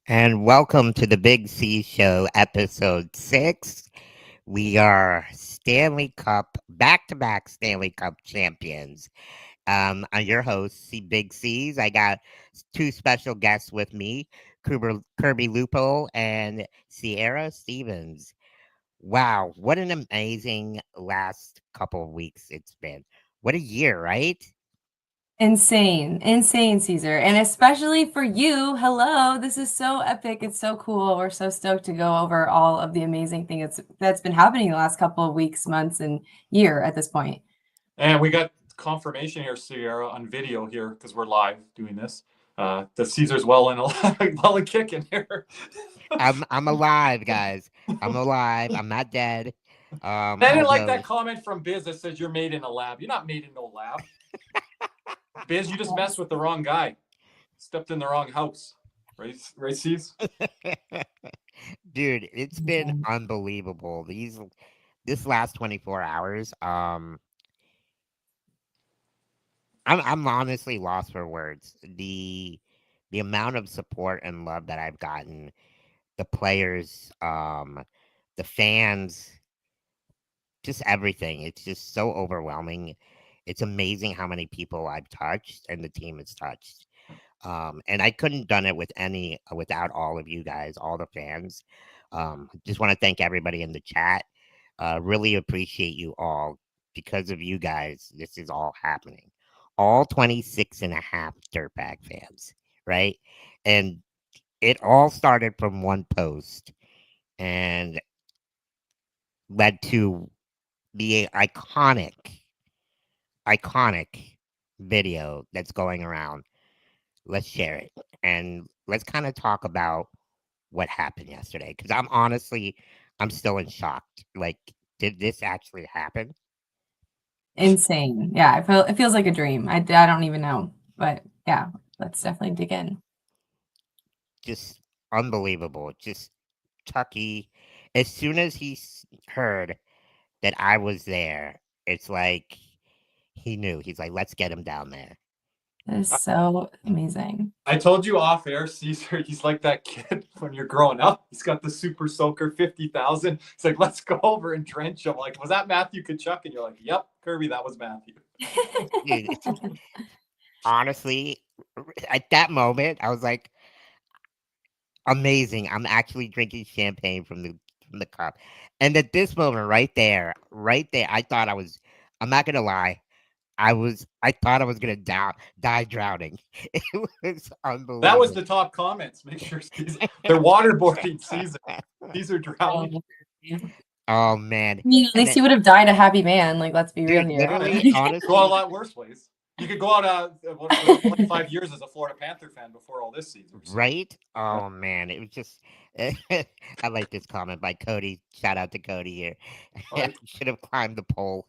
And welcome to the Big C Show, episode 6. We are Stanley Cup, back to back Stanley Cup champions. I'm your host, Big C's. I got two special guests with me, Kirby Lupo and Sierra Stevens. Wow, what an amazing last couple of weeks it's been. What a year, right? Insane, Caesar. And especially for you, hello. This is so epic. It's so cool. We're so stoked to go over all of the amazing things that's been happening the last couple of weeks, months, and year at this point. And we got confirmation here, Sierra, on video here because we're live doing this. That Caesar's well and kicking here. I'm alive, guys. I'm alive. I'm not dead. I didn't like Although that comment from Biz that says you're made in a lab. You're not made in no lab. Biz, you just messed with the wrong guy. Stepped in the wrong house. Right, C's? dude, it's been unbelievable. This last 24 hours, I'm honestly lost for words. The amount of support and love that I've gotten, the players, the fans, just everything. It's just so overwhelming. It's amazing how many people I've touched and the team has touched. And I couldn't done it without all of you guys, all the fans. Just want to thank everybody in the chat. Really appreciate you all. Because of you guys, this is all happening. All 26 and a half Dirtbag fans, right? And it all started from one post and led to the iconic video that's going around. Let's share it and let's kind of talk about what happened yesterday because I'm still in shock. Like, did this actually happen? Insane. Yeah, it feels like a dream. I don't even know. But yeah, let's definitely dig in. Just unbelievable. Just Chucky, as soon as heard that I was there, it's like he knew. He's like, let's get him down there. It is so amazing. I told you off air, Caesar, he's like that kid when you're growing up. He's got the super soaker 50,000. It's like, let's go over and drench him. Like, was that Matthew Tkachuk? And you're like, yep, Kirby, that was Matthew. Dude, honestly, at that moment, I was like, amazing. I'm actually drinking champagne from the cup. And at this moment right there, I'm not gonna lie, I thought I was gonna die drowning. It was unbelievable. That was the top comments. Make sure they're waterboarding Caesar. Caesar drowning. Oh man. I mean, at least he would have died a happy man. Like, let's be real Dude, here. literally, honestly, Go out a lot worse ways. You could go out 25 years as a Florida Panther fan before all this season. right? Oh man, it was just I like this comment by Cody. Shout out to Cody here. I should have climbed the pole.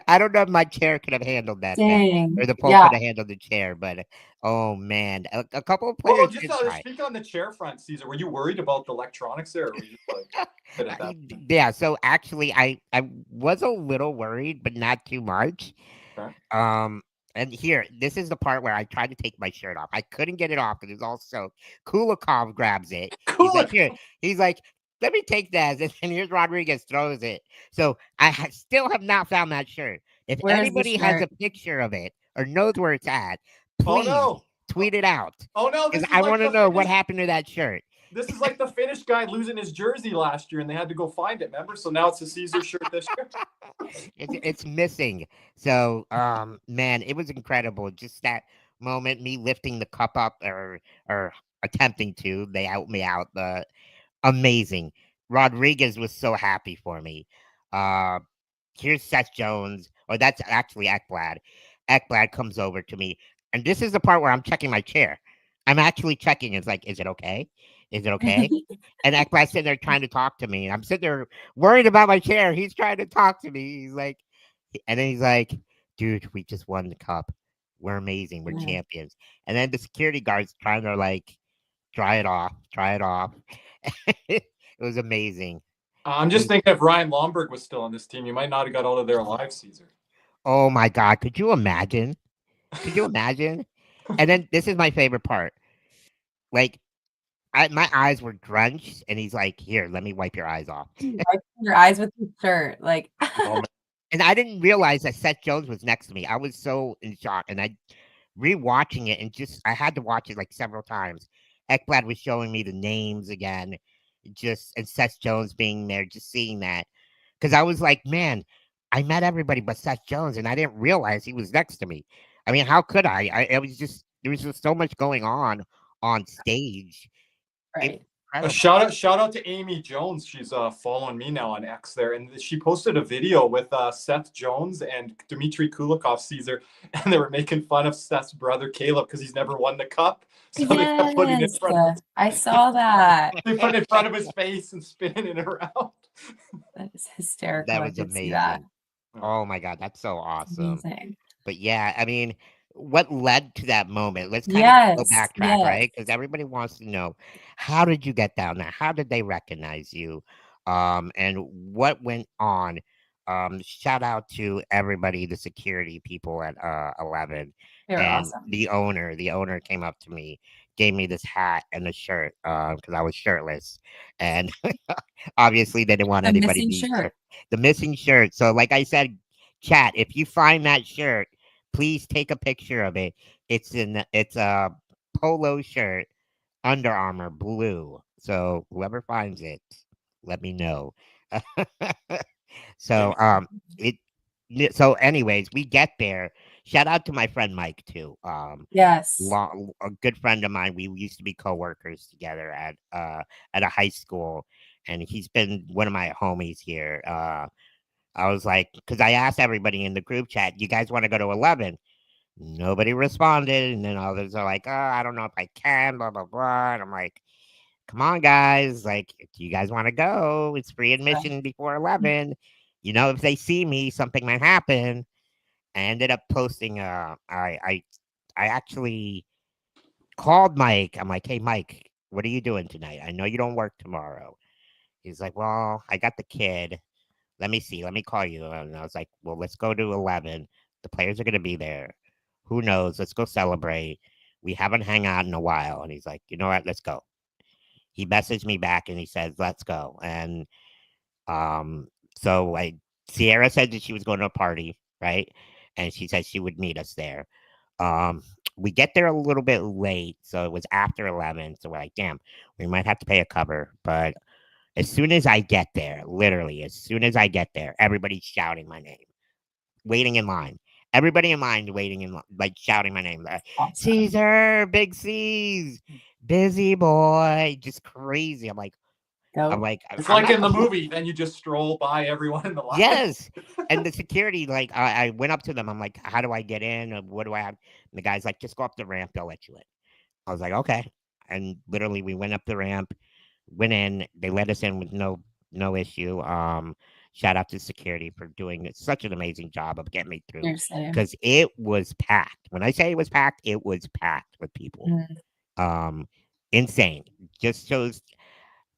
I don't know if my chair could have handled that thing, or Dang. the pole Yeah. could have handled the chair, but oh man, a couple of Well, players just did try. speak on the chair front, Caesar. Were you worried about the electronics there? Or were you just like, hit at that? Yeah, so actually I was a little worried, but not too much. Okay. And here, this is the part where I tried to take my shirt off. I couldn't get it off because it's all soaked. Kulikov grabs it. He's like, here. He's like, let me take that. And here's Rodriguez throws it. So still have not found that shirt. If Where is the anybody has a shirt? picture of it or knows where it's at, Oh please no! tweet it out. Oh no! Because I want to know what happened to that shirt. This is like the Finnish guy losing his jersey last year, and they had to go find it. Remember? So now it's a Caesar shirt this year. It's missing. So, man, it was incredible. Just that moment, me lifting the cup up or attempting to. They out me out. Amazing. Rodriguez was so happy for me. Uh, here's Seth Jones, or that's actually Ekblad. Ekblad comes over to me, and this is the part where I'm checking my chair. I'm actually checking. It's like, is it okay? Is it okay? And Ekblad's sitting there trying to talk to me, and I'm sitting there worried about my chair. He's trying to talk to me. He's like, and then he's like, dude, we just won the cup. We're amazing. We're champions. And then the security guards trying to like dry it off. It was amazing. I'm just thinking if Ryan Lomberg was still on this team, you might not have got out of there alive, Caesar. Oh my God. Could you imagine? Could you imagine? And then this is my favorite part. Like my eyes were drenched, and he's like, "Here, let me wipe your eyes off." Wipe your eyes with your shirt, like. Oh my and I didn't realize that Seth Jones was next to me. I was so in shock, and I rewatching it and just I had to watch it like several times. Ekblad was showing me the names again, just and Seth Jones being there, just seeing that because I was like, man, I met everybody but Seth Jones, and I didn't realize he was next to me. I mean, how could I? It was just there was just so much going on stage. It was Right. A incredible. shout out to Amy Jones. She's following me now on X there, and she posted a video with Seth Jones and Dmitry Kulikov Caesar, and they were making fun of Seth's brother Caleb because he's never won the cup. So they kept putting it in Yes, front of I saw that. they put it in front of his face and spinning it around. That is hysterical. That I was did see that. amazing. Oh my god, that's so awesome. Amazing. But yeah, I mean, what led to that moment? Let's kind of go Yes, backtrack, yes. right? Because everybody wants to know how did you get down there? How did they recognize you? And what went on? Shout out to everybody, the security people at 11 They were and awesome. the owner. The owner came up to me, gave me this hat and a shirt because I was shirtless, and obviously they didn't want The anybody to missing be shirt. the missing shirt. So, like I said, chat, if you find that shirt, please take a picture of it. It's a polo shirt, Under Armour blue. So whoever finds it, let me know. so it so anyways, we get there. Shout out to my friend Mike too. Yes. A good friend of mine. We used to be coworkers together at a high school, and he's been one of my homies here. I was like, because I asked everybody in the group chat, you guys want to go to 11? Nobody responded. And then others are like, oh, I don't know if I can, blah, blah, blah. And I'm like, come on, guys. Like, do you guys want to go? It's free admission before 11. You know, if they see me, something might happen. I ended up posting, I actually called Mike. I'm like, hey, Mike, what are you doing tonight? I know you don't work tomorrow. He's like, well, I got the kid. Let me see. Let me call you. And I was like, well, let's go to 11. The players are going to be there. Who knows? Let's go celebrate. We haven't hung out in a while. And he's like, you know what? Let's go. He messaged me back and he says, let's go. And um, so Sierra said that she was going to a party, right? And she said she would meet us there. Um, we get there a little bit late. So it was after 11. So we're like, damn, we might have to pay a cover. But as soon as I get there, literally, as soon as I get there, everybody's shouting my name, waiting in line. Everybody in line waiting in line, like shouting my name. Awesome. Caesar, BigCeaz, busy boy, just crazy. I'm like, It's I'm like not in the movie. Then you just stroll by everyone in the line. yes. And the security, like, I went up to them. I'm like, how do I get in? What do I have? And the guy's like, just go up the ramp. They'll let you in. I was like, okay. And literally, we went up the ramp, went in. They let us in with no issue. Shout out to security for doing such an amazing job of getting me through Seriously. because it was packed. When I say it was packed with people. Um, insane. Just shows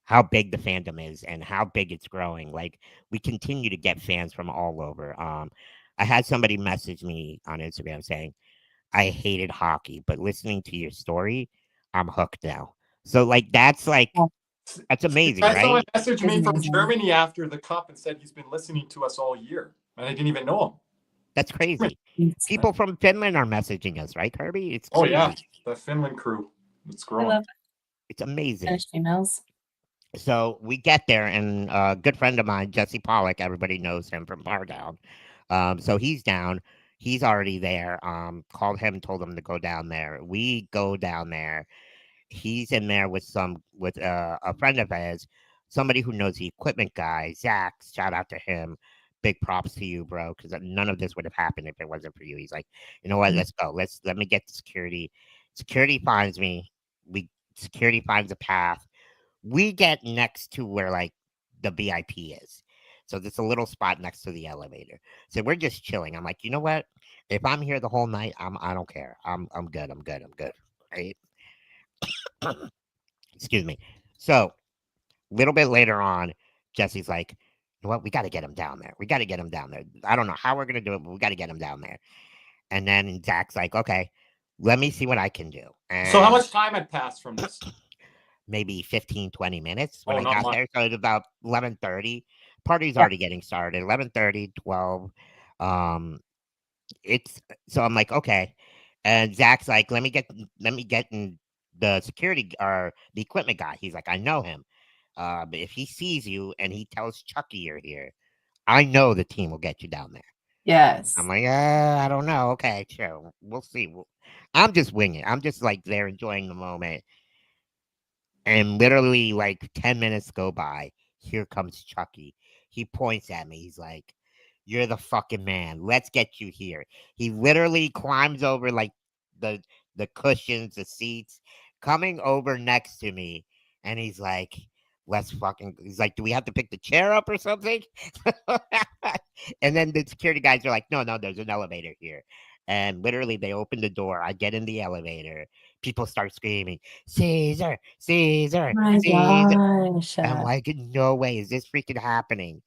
how big the fandom is and how big it's growing. Like we continue to get fans from all over. I had somebody message me on Instagram saying, I hated hockey, but listening to your story, I'm hooked now. So Oh, that's amazing, Someone right? messaged it's me from amazing. Germany after the cup and said he's been listening to us all year, and I didn't even know him. That's crazy. People from Finland are messaging us, right, Kirby? It's Oh crazy. yeah, the Finland crew. It's I growing. love It's amazing. Finnish females. So we get there, and a good friend of mine, Jesse Pollock, everybody knows him from Bar Down. So he's down. He's already there. Called him, told him to go down there. We go down there. He's in there with a friend of his, somebody who knows the equipment guy, Zach. Shout out to him. Big props to you, bro, because none of this would have happened if it wasn't for you. He's like, you know what? Let's go. Let me get the security. Security finds me. Security finds a path. We get next to where like the VIP is. So there's a little spot next to the elevator. So we're just chilling. I'm like, you know what? If I'm here the whole night, I don't care. I'm good. I'm good. I'm good. Right? Excuse me. So a little bit later on, Jesse's like, you know what? We got to get him down there. We got to get him down there. I don't know how we're gonna do it, but we got to get him down there. And then Zach's like, okay, let me see what I can do. So how And much time had passed from this? maybe 15, 20 minutes when Oh, I not got much. there. So it's about 11:30. Party's Yeah. already getting started. 11:30, 12. Um, it's so I'm like, okay. And Zach's like, let me get in the security or the equipment guy. He's like, I know him. But if he sees you and he tells Chucky you're here, I know the team will get you down there. I'm Yes. like, I don't know. Okay, sure. We'll see. I'm just winging. I'm just like there enjoying the moment. And literally, like 10 minutes go by. Here comes Chucky. He points at me. He's like, "You're the fucking man. Let's get you here." He literally climbs over like the the cushions, the seats, coming over next to me, and he's like, "Let's fucking." He's like, "Do we have to pick the chair up or something?" And then the security guys are like, "No, no, there's an elevator here." And literally, they open the door. I get in the elevator. People start screaming, Caesar, Caesar, My Caesar. gosh. I'm like, no way, is this freaking happening?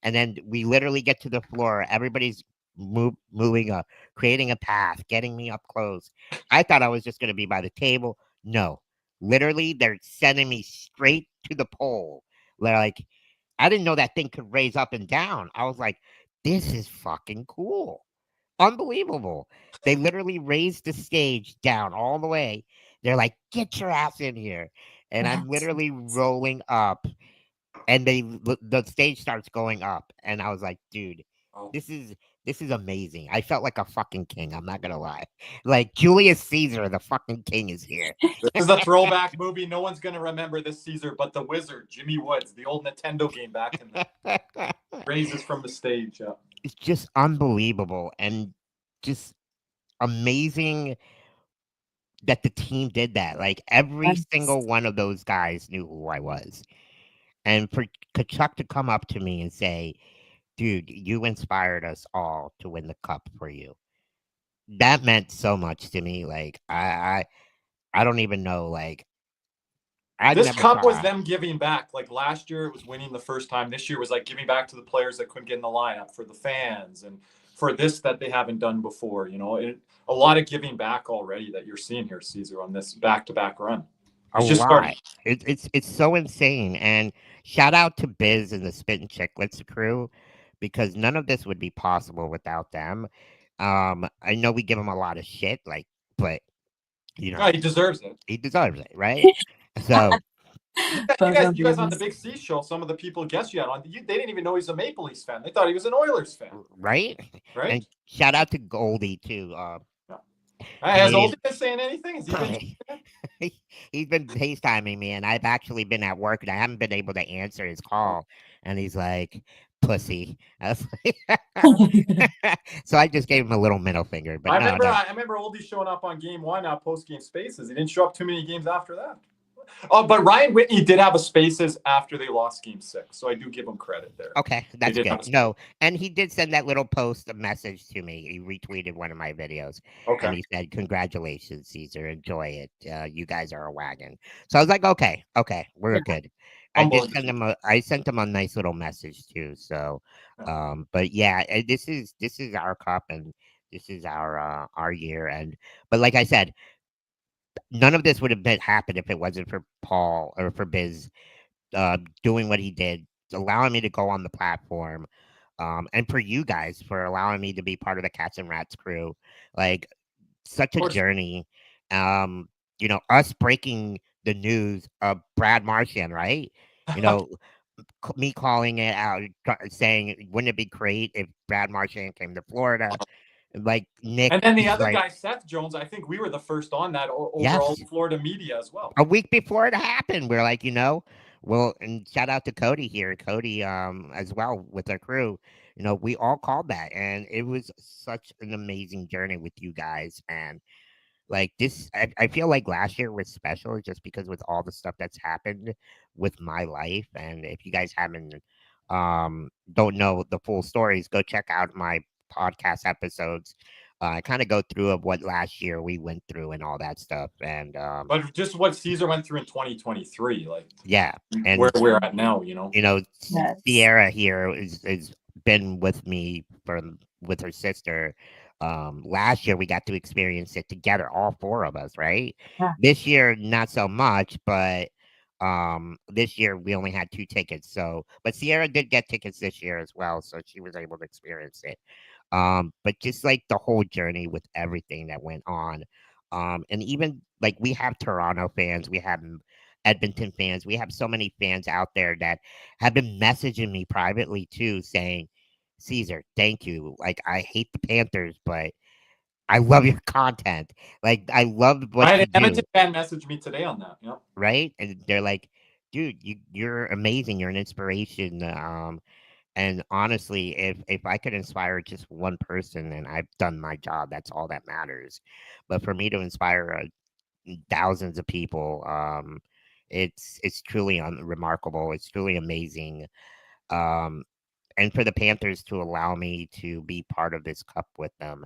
And then we literally get to the floor. Everybody's moving up, creating a path, getting me up close. I thought I was just going to be by the table. No, literally, they're sending me straight to the pole. They're like, I didn't know that thing could raise up and down. I was like, this is fucking cool. Unbelievable. They literally raised the stage down all the way. They're like, "Get your ass in here." And I'm That's literally rolling up and the stage starts going up and I was like, "Dude, Oh. this is this is amazing." I felt like a fucking king, I'm not going to lie. Like Julius Caesar, the fucking king is here. This is a throwback movie. No one's gonna remember this Caesar, but the Wizard, Jimmy Woods, the old Nintendo game back in the raises from the stage. Yeah. It's just unbelievable and just amazing that the team did that. Like every single one of those guys knew who I was. And for Tkachuk to come up to me and say, "Dude, you inspired us all to win the cup for you." That meant so much to me. Like I don't even know. Like I This never cup was thought. them giving back. Like last year, it was winning the first time. This year was like giving back to the players that couldn't get in the lineup, for the fans, and for this that they haven't done before. A lot of giving back already that you're seeing here, Caesar, on this back-to-back run. A It's just starting. lot. It's so insane. And shout out to Biz and the Spit and Chicklets crew because none of this would be possible without them. I know we give him a lot of shit, like, but you Yeah, know, he deserves it. he deserves it, right? So You guys on the Big C show, some of the people guests you had on, they didn't even know he's a Maple Leafs fan. They thought he was an Oilers fan, right? right? And shout out to Goldie too. Yeah. Has Canadian. Oldie been saying anything? Has he been? He's been FaceTiming me, and I've actually been at work, and I haven't been able to answer his call. And he's like, "Pussy." I was like, so I just gave him a little middle finger, but I no, remember. no. I remember Oldie showing up on Game One, post game spaces. He didn't show up too many games after that. Oh, but Ryan Whitney did have a spaces after they lost Game 6, so I do give him credit there. Okay, They that's did good. have a No, and he did send that little post, a message to me. He retweeted one of my videos, and Okay. he said, "Congratulations, Caesar. Enjoy it. You guys are a wagon." So I was like, "Okay, okay, we're good." I did Humble. send him a. I sent him a nice little message too. So, Yeah. but yeah, this is our cup, and this is our year, and but like I said, none of this would have been happened if it wasn't for Paul or for Biz doing what he did, allowing me to go on the platform, and for you guys for allowing me to be part of the Cats and Rats crew. Like such Of a course. journey. Us breaking the news of Brad Marchand, right? You know, me calling it out, saying, "Wouldn't it be great if Brad Marchand came to Florida?" Like Nick And then the was other like, guy, Seth Jones, I think we were the first on that over all "Yes." Florida media as well. A week before it happened, we're like, well, and shout out to Cody here, Cody, as well with our crew. We all called that, and it was such an amazing journey with you guys. And like this, I feel like last year was special just because with all the stuff that's happened with my life. And if you guys haven't, don't know the full stories, go check out my podcast episodes. I kind of go through of what last year we went through and all that stuff. And But just what Caesar went through in 2023, like yeah, where and we're at now. Yes. Sierra here is been with me with her sister Last year we got to experience it together, all four of us, right? Yeah. This year not so much, but this year we only had two tickets. So, but Sierra did get tickets this year as well, so she was able to experience it. But just like the whole journey with everything that went on. And even like we have Toronto fans, we have Edmonton fans, we have so many fans out there that have been messaging me privately too, saying, Caesar, thank you. Like I hate the Panthers, but I love your content. Like I love I what had you an do, Edmonton fan message me today on that. Yeah. right? And they're like, dude, you're amazing. You're an inspiration. And honestly, if I could inspire just one person, then I've done my job. That's all that matters. But for me to inspire thousands of people, it's truly remarkable. It's truly amazing. Um, and for the Panthers to allow me to be part of this cup with them,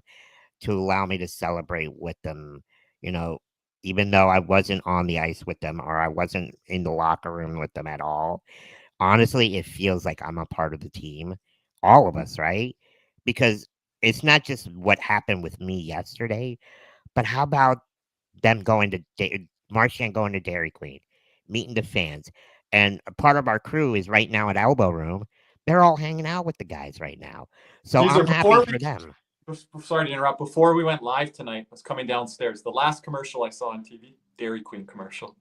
to allow me to celebrate with them, you know, even though I wasn't on the ice with them or I wasn't in the locker room with them at all, honestly, it feels like I'm a part of the team, all of us, right? Because it's not just what happened with me yesterday, but how about them going to Marchand going to Dairy Queen, meeting the fans, and a part of our crew is right now at Elbow Room. They're all hanging out with the guys right now, so Caesar, I'm happy for them. sorry to interrupt. Before we went live tonight, I was coming downstairs. The last commercial I saw on TV, Dairy Queen commercial.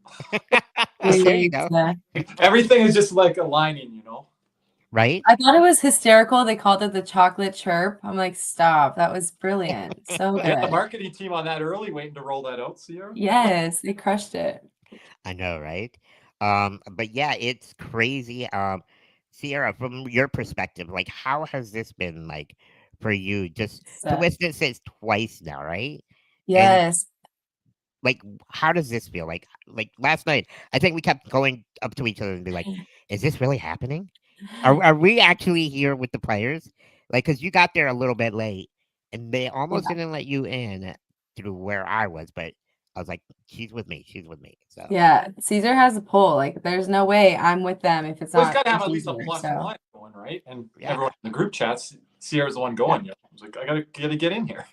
There you go. Everything is just like aligning, you know? Right? I thought it was hysterical. They called it the chocolate chirp. I'm like, stop. That was brilliant. So They had the good. marketing team on that early, waiting to roll that out, Sierra. Yes, they crushed it. I know, right? But yeah, it's crazy. Sierra, from your perspective, like how has this been like for you just to So, witness this twice now, right? And yes. like how does this feel? Like last night, I think we kept going up to each other and be like, is this really happening? Are we actually here with the players? Like, cause you got there a little bit late and they almost Yeah. didn't let you in through where I was, but I was like, she's with me. She's with me. So Yeah. Caesar has a poll. Like, there's no way I'm with them if it's Well, he's not got to for have at least a Caesar. plus So, one going, right? And yeah. everyone in the group chats, Sierra's the one yeah. going. You know? I was like, I gotta get in here.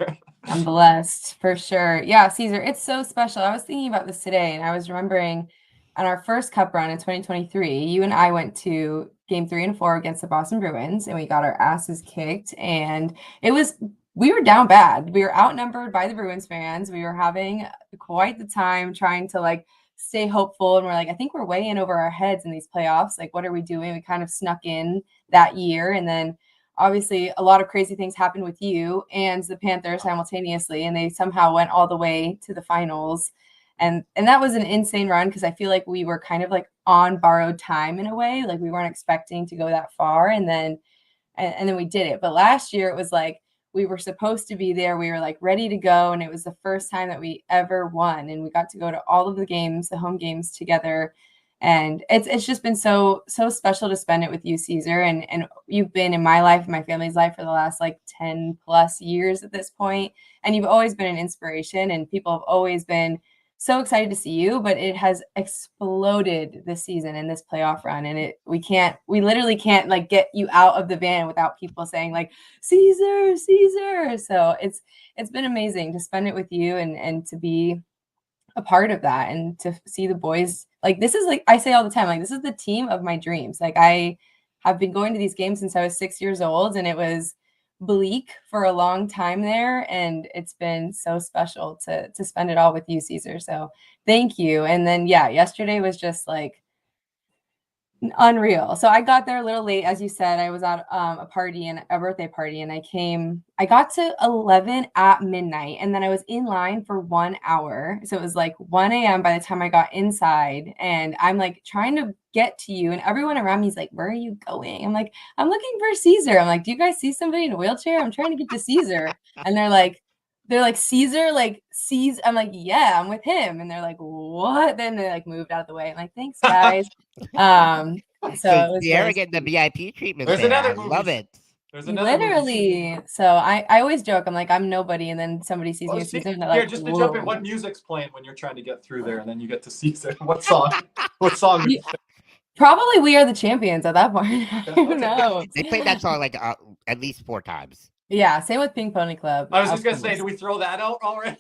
I'm blessed for sure. Yeah, Caesar, it's so special. I was thinking about this today and I was remembering on our first cup run in 2023, you and I went to game 3 and 4 against the Boston Bruins and we got our asses kicked. And we were down bad. We were outnumbered by the Bruins fans. We were having quite the time trying to like stay hopeful. And we're like, I think we're way in over our heads in these playoffs. Like, what are we doing? We kind of snuck in that year. And then obviously a lot of crazy things happened with you and the Panthers simultaneously, and they somehow went all the way to the finals. And that was an insane run because I feel like we were kind of like on borrowed time in a way. Like we weren't expecting to go that far. And then we did it. But last year it was like we were supposed to be there. We were like ready to go. And it was the first time that we ever won. And we got to go to all of the games, the home games together. And it's just been so special to spend it with you, Caesar. And you've been in my life, my family's life for the last like 10 plus years at this point. And you've always been an inspiration and people have always been so excited to see you, but it has exploded this season in this playoff run. And we literally can't like get you out of the van without people saying like, Caesar, Caesar. So it's been amazing to spend it with you and to be a part of that and to see the boys. Like this is like I say all the time, like this is the team of my dreams. Like I have been going to these games since I was 6 years old and it was bleak for a long time there, and it's been so special to spend it all with you, Caesar. So thank you. And then yeah, yesterday was just like unreal. So I got there a little late, as you said. I was at a party and a birthday party, and I got to 11 at midnight, and then I was in line for 1 hour. So it was like 1 a.m. by the time I got inside, and I'm like trying to get to you, and everyone around me is like, where are you going? I'm like, I'm looking for Caesar. I'm like, do you guys see somebody in a wheelchair? I'm trying to get to Caesar. And they're like, Caesar, like, Caesar. I'm like, yeah, I'm with him. And they're like, what? Then they like moved out of the way. I'm like, thanks, guys. So it was Sierra really getting the sweet. VIP treatment There's there. another I movie. love it. There's another movie. Literally. So I always joke, I'm like, I'm nobody. And then somebody sees me with Caesar and they're like, Just to jump in, what music's playing when you're trying to get through there and then you get to Caesar? What song? What song? would you play? Probably We Are the Champions at that point. Who knows? They played that song like at least 4 times. Yeah, same with Pink Pony Club. I was of just gonna say, course. do we throw that out already?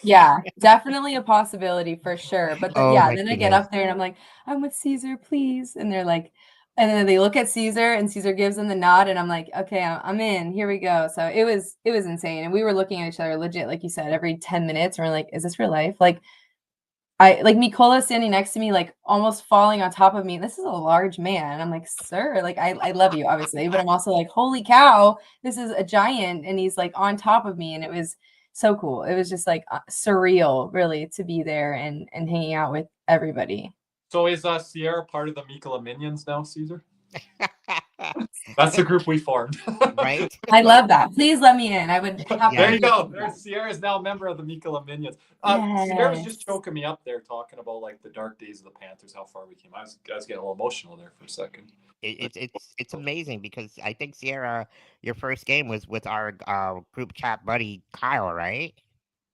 Yeah, definitely a possibility for sure. But Oh yeah, my then I get goodness. up there and I'm like, I'm with Caesar, please. And they're like, and then they look at Caesar and Caesar gives them the nod and I'm like, okay, I'm in. Here we go. So it was insane. And we were looking at each other legit, like you said, every 10 minutes. And we're like, is this real life? Like I like Mikola standing next to me, like almost falling on top of me. This is a large man. I'm like, sir, like I love you, obviously, but I'm also like, holy cow, this is a giant, and he's like on top of me, and it was so cool. It was just like surreal, really, to be there and hanging out with everybody. So is Sierra part of the Mikola Minions now, Caesar? That's the group we formed. Right? I love that. Please let me in. I would There happily you be a go. part of There's that. Sierra is now a member of the Mikola Minions. Sierra was just Yes. choking me up there, talking about like the dark days of the Panthers, how far we came. I was getting a little emotional there for a second. It's amazing because I think Sierra, your first game was with our group chat buddy Kyle, right?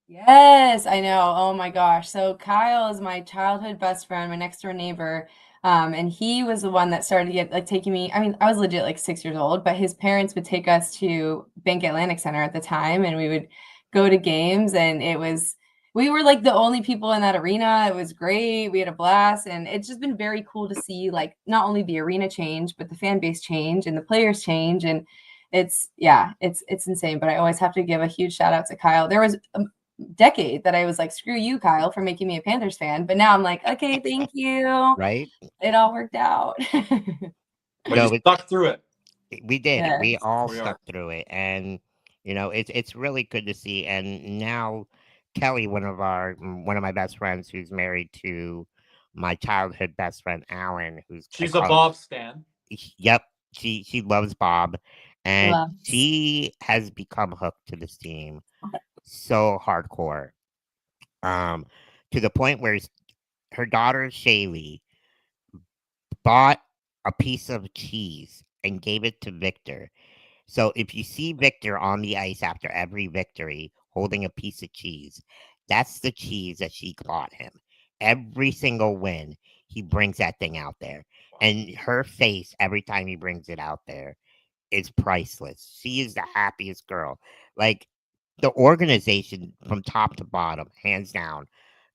Yes, I know. Oh my gosh. So Kyle is my childhood best friend, my next door neighbor. And he was the one that started to get like taking me. I mean, I was legit like 6 years old, but his parents would take us to Bank Atlantic Center at the time, and we would go to games, and we were like the only people in that arena. It was great. We had a blast, and it's just been very cool to see like not only the arena change, but the fan base change and the players change. And it's insane. But I always have to give a huge shout out to Kyle. There was decade that I was like, screw you, Kyle, for making me a Panthers fan. But now I'm like, okay, thank you. Right? It all worked out. But you No, stuck through it. we did. We Yes. all We are. stuck through it, and it's really good to see. And now Kelly, one of my best friends, who's married to my childhood best friend Alan, who's I She's a call Bob Stan. yep, she loves Bob, and Loves. she has become hooked to this team so hardcore, um, to the point where her daughter Shaylee bought a piece of cheese and gave it to Victor. So if you see Victor on the ice after every victory holding a piece of cheese, that's the cheese that she bought him. Every single win, he brings that thing out there. And her face every time he brings it out there is priceless. She is the happiest girl. Like the organization from top to bottom, hands down,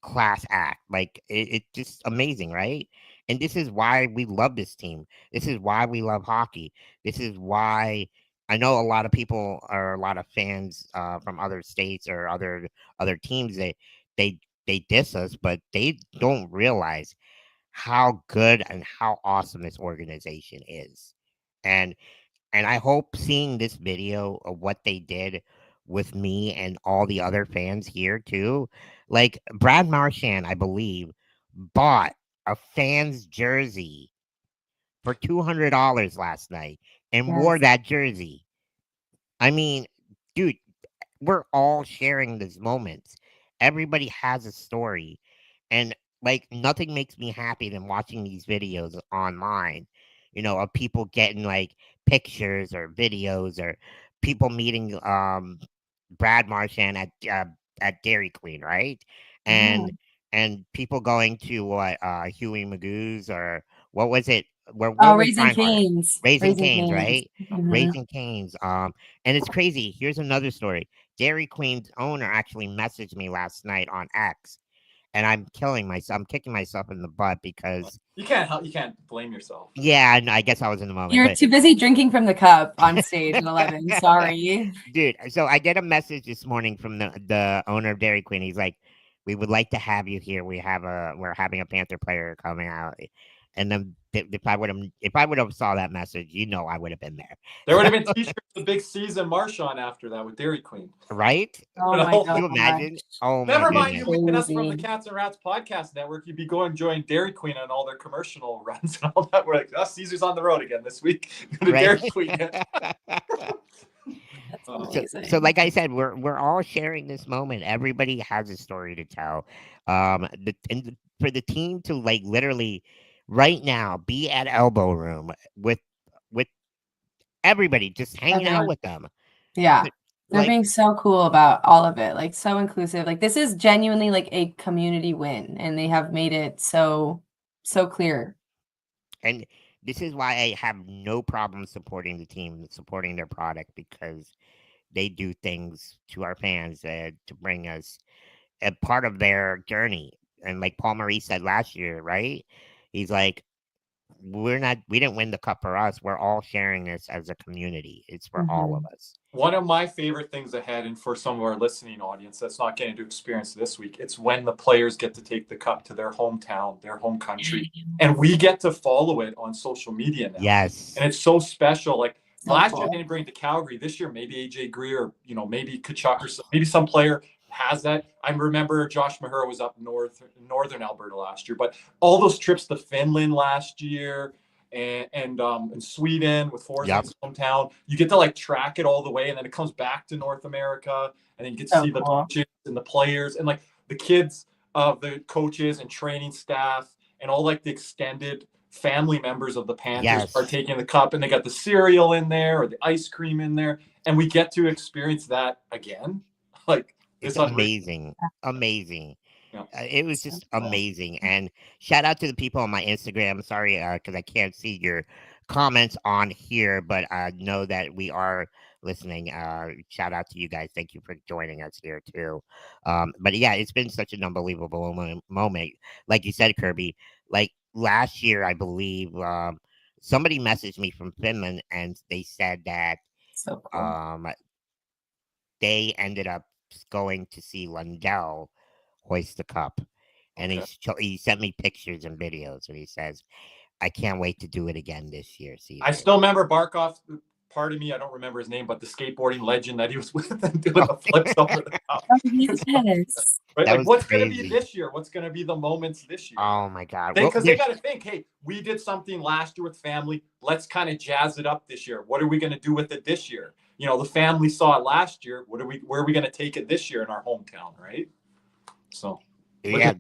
class act. Like it's just amazing, right? And this is why we love this team. This is why we love hockey. This is why I know a lot of people or a lot of fans from other states or other teams. They they diss us, but they don't realize how good and how awesome this organization is. And and I hope seeing this video of what they did with me and all the other fans here too, like Brad Marchand, I believe, bought a fan's jersey for $200 last night and wore Yes. that jersey. I mean, dude, we're all sharing these moments. Everybody has a story. And like nothing makes me happy than watching these videos online, of people getting like pictures or videos or people meeting Brad Marchand at Dairy Queen, right? And Mhm. and people going to what Huey Magoo's or what was it? Where Oh, was Raising Reinhardt? Canes. Raising Raising Canes, Canes. right? Mhm. Raising Canes. And it's crazy. Here's another story. Dairy Queen's owner actually messaged me last night on X, and I'm killing myself. I'm kicking myself in the butt because, You can't help. You can't blame yourself. yeah, I guess I was in the moment, You're but too busy drinking from the cup on stage at 11. Sorry. dude, so I get a message this morning from the owner of Dairy Queen. He's like, "We would like to have you here. We're having a Panther player coming out." And then if I would have saw that message, I would have been there. There would have been T-shirts of BigCeaz and Marchand after that with Dairy Queen. Right? Oh my No. Can you gosh. imagine? Oh my Never mind goodness. you and us from the Crazy. Cats and Rats podcast network. You'd be going join Dairy Queen on all their commercial runs and all that. We're like, Caesar's on the road again this week. Go to Right? Dairy Queen. That's So amazing. like I said, we're all sharing this moment. Everybody has a story to tell. For the team to like literally right now be at elbow room with everybody, just hanging out Everyone. with them. Yeah. They're Like, being so cool about all of it, like so inclusive. Like this is genuinely like a community win, and they have made it so clear. and this is why I have no problem supporting the team, supporting their product because they do things to our fans to bring us a part of their journey. And like Paul Marie said last year, right? He's like, we didn't win the cup for us. We're all sharing this as a community. It's for all of us. One of my favorite things ahead, and for some of our listening audience that's not getting to experience this week, it's when the players get to take the cup to their hometown, their home country, and we get to follow it on social media now. Yes. And it's so special. Like So last year, cool. they didn't bring it to Calgary. This year, maybe AJ Greer, maybe Tkachuk, or maybe some player has that. I remember Josh Mahura was up northern Alberta last year, but all those trips to Finland last year, and in Sweden with Forsman's hometown, you get to like track it all the way, and then it comes back to North America, and then you get to see the coaches and the players and like the kids of the coaches and training staff and all like the extended family members of the Panthers are taking the cup, and they got the cereal in there or the ice cream in there, and we get to experience that again. Like it's amazing. Yeah. It was just amazing. And shout out to the people on my Instagram. Sorry, because I can't see your comments on here, but I know that we are listening. Shout out to you guys. Thank you for joining us here too. But yeah, it's been such an unbelievable moment. Like you said, Kirby, like last year, I believe somebody messaged me from Finland and they said that they ended up going to see Lundell hoist the cup. And he sent me pictures and videos, and he says, I can't wait to do it again this year. I still remember Barkov. Part of me, I don't remember his name, but the skateboarding legend that he was with and doing the flips over the top. Yes. Right? Like, what's going to be this year? What's going to be the moments this year? Oh, my God. Because they got to think, hey, we did something last year with family. Let's kind of jazz it up this year. What are we going to do with it this year? The family saw it last year. Where are we going to take it this year in our hometown, right? So, yeah,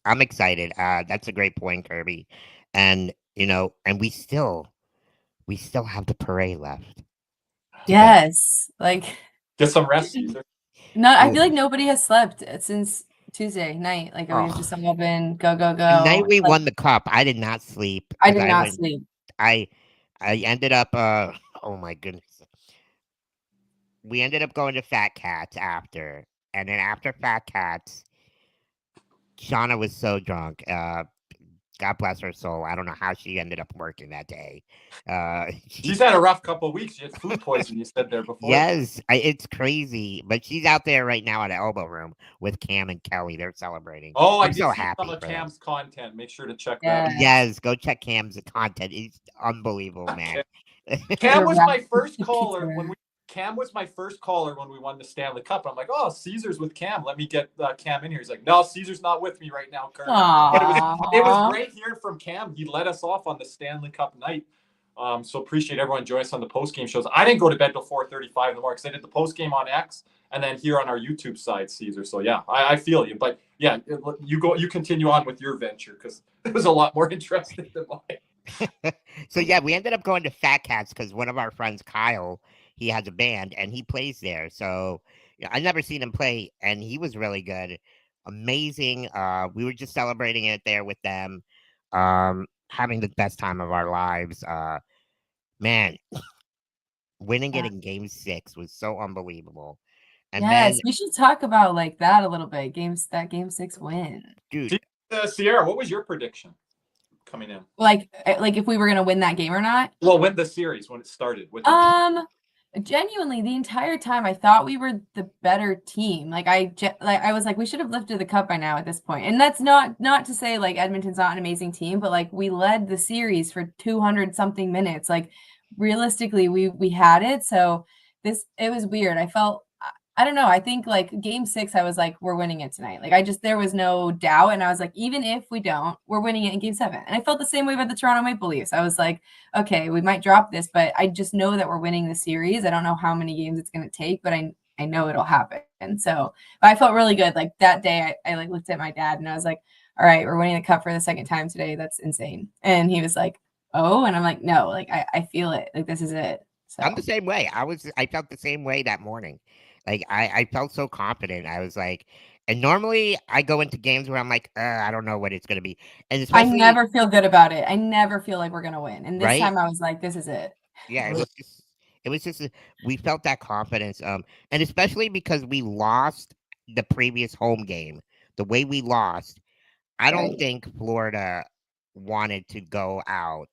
I'm excited. That's a great point, Kirby. And, and we still have the parade left. Yes. Like, get some rest, Caesar. No, I feel like nobody has slept since Tuesday night. Like, we just up and go. The night we won the cup, I did not sleep. I did not sleep. I ended up, oh my goodness. We ended up going to Fat Cats after. And then after Fat Cats, Shauna was so drunk. God bless her soul. I don't know how she ended up working that day. She's had a rough couple of weeks. She had food poisoning, you said there before. Yes, it's crazy. But she's out there right now at the Elbow Room with Cam and Kelly. They're celebrating. Oh, I'm I so did see happy some of Cam's content. Make sure to check that out. Yes, go check Cam's content. It's unbelievable, man. Cam was my first caller Cam was my first caller when we won the Stanley Cup. I'm like, oh, Caesar's with Cam. Let me get Cam in here. He's like, no, Caesar's not with me right now, Kurt. But it was great hearing from Cam. He let us off on the Stanley Cup night. So appreciate everyone joining us on the post-game shows. I didn't go to bed till 4:35 in the morning because I did the post-game on X and then here on our YouTube side, Caesar. So yeah, I feel you. But yeah, you continue on with your venture because it was a lot more interesting than mine. So yeah, we ended up going to Fat Cats because one of our friends, Kyle, he has a band and he plays there. So I never seen him play, and he was really good, amazing. We were just celebrating it there with them, having the best time of our lives. Man, winning it in Game 6 was so unbelievable. And then, we should talk about like that a little bit. That Game 6 win, dude. Sierra, what was your prediction coming in? Like if we were gonna win that game or not? Well, win the series when it started. Genuinely, the entire time I thought we were the better team. I was like, we should have lifted the cup by now at this point. And that's not to say like Edmonton's not an amazing team, but like we led the series for 200 something minutes. Like realistically, we had it. So it was weird. I don't know. I think like Game 6, I was like, we're winning it tonight. Like there was no doubt. And I was like, even if we don't, we're winning it in Game 7. And I felt the same way about the Toronto Maple Leafs. I was like, okay, we might drop this, but I just know that we're winning the series. I don't know how many games it's going to take, but I know it'll happen. And so but I felt really good. Like that day, I like looked at my dad and I was like, all right, we're winning the cup for the second time today. That's insane. And he was like, oh, and I'm like, no, like I feel it. Like this is it. So I'm the same way. I felt the same way that morning. Like, I felt so confident. I was like, and normally I go into games where I'm like, I don't know what it's going to be. And I never feel good about it. I never feel like we're going to win. And this time I was like, this is it. Yeah, It was just we felt that confidence, and especially because we lost the previous home game, the way we lost. I don't Right. think Florida wanted to go out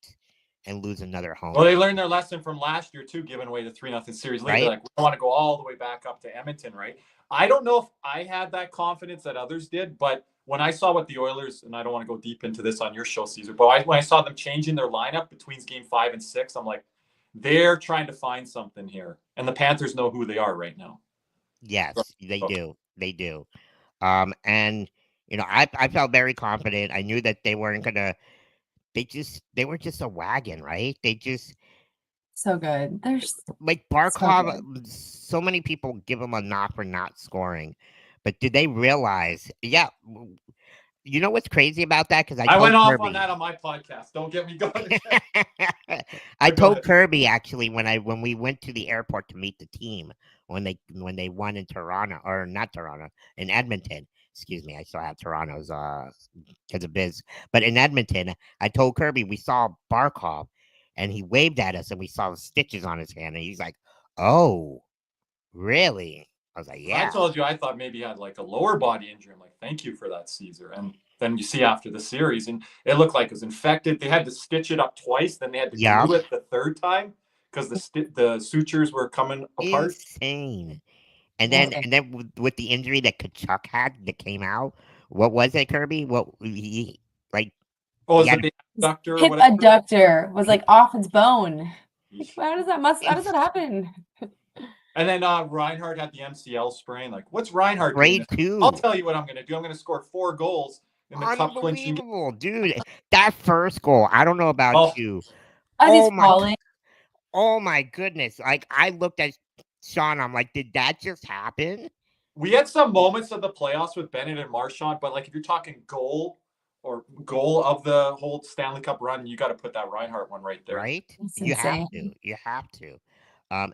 and lose another home Well, they game, learned their lesson from last year too, giving away the 3-0 series lead. They're right? like, we don't want to go all the way back up to Edmonton, right? I don't know if I had that confidence that others did, but when I saw what the Oilers, and I don't want to go deep into this on your show, Caesar, but when I saw them changing their lineup between game 5 and 6, I'm like, they're trying to find something here. And the Panthers know who they are right now. Yes, they Okay. do. They do. And I felt very confident. I knew that they weren't gonna. They were just a wagon, right? They just So good. They're like so Barkov. good. So many people give him a knock for not scoring, but did they realize? Yeah, you know what's crazy about that? Because I I went told off on Kirby. that on my podcast. Don't get me going. I Go told ahead. Kirby actually when we went to the airport to meet the team when they won in Toronto, or not Toronto, in Edmonton. Excuse me, I still have Toronto's because of biz. But in Edmonton, I told Kirby we saw Barkov and he waved at us and we saw the stitches on his hand and he's like, "Oh, really?" I was like, I "Yeah, told you I thought maybe he had like a lower body injury. I'm like, thank you for that, Caesar. And then you see after the series, and it looked like it was infected. They had to stitch it up twice, then they had to yeah, glue it the third time because the sutures were coming apart. insane." Insane. And then with the injury that Tkachuk had that came out, what was it, Kirby? What he like? Oh, He is had it the His abductor or hip whatever? adductor was he, like off its bone. Like, how does it's that happen? And then Reinhardt had the MCL sprain. Like, what's Reinhardt doing? grade I'll two. tell you what I'm going to do. I'm going to score 4 goals in the cup clinching game. Unbelievable, dude. That first goal, I don't know about Oh, you. As he's Oh my falling. oh my goodness. Like I looked at Sean, I'm like, did that just happen? we had some moments of the playoffs with Bennett and Marchand, but like if you're talking goal of the whole Stanley Cup run, you got to put that Reinhardt one right there. Right? It's You have insane. to. You have to.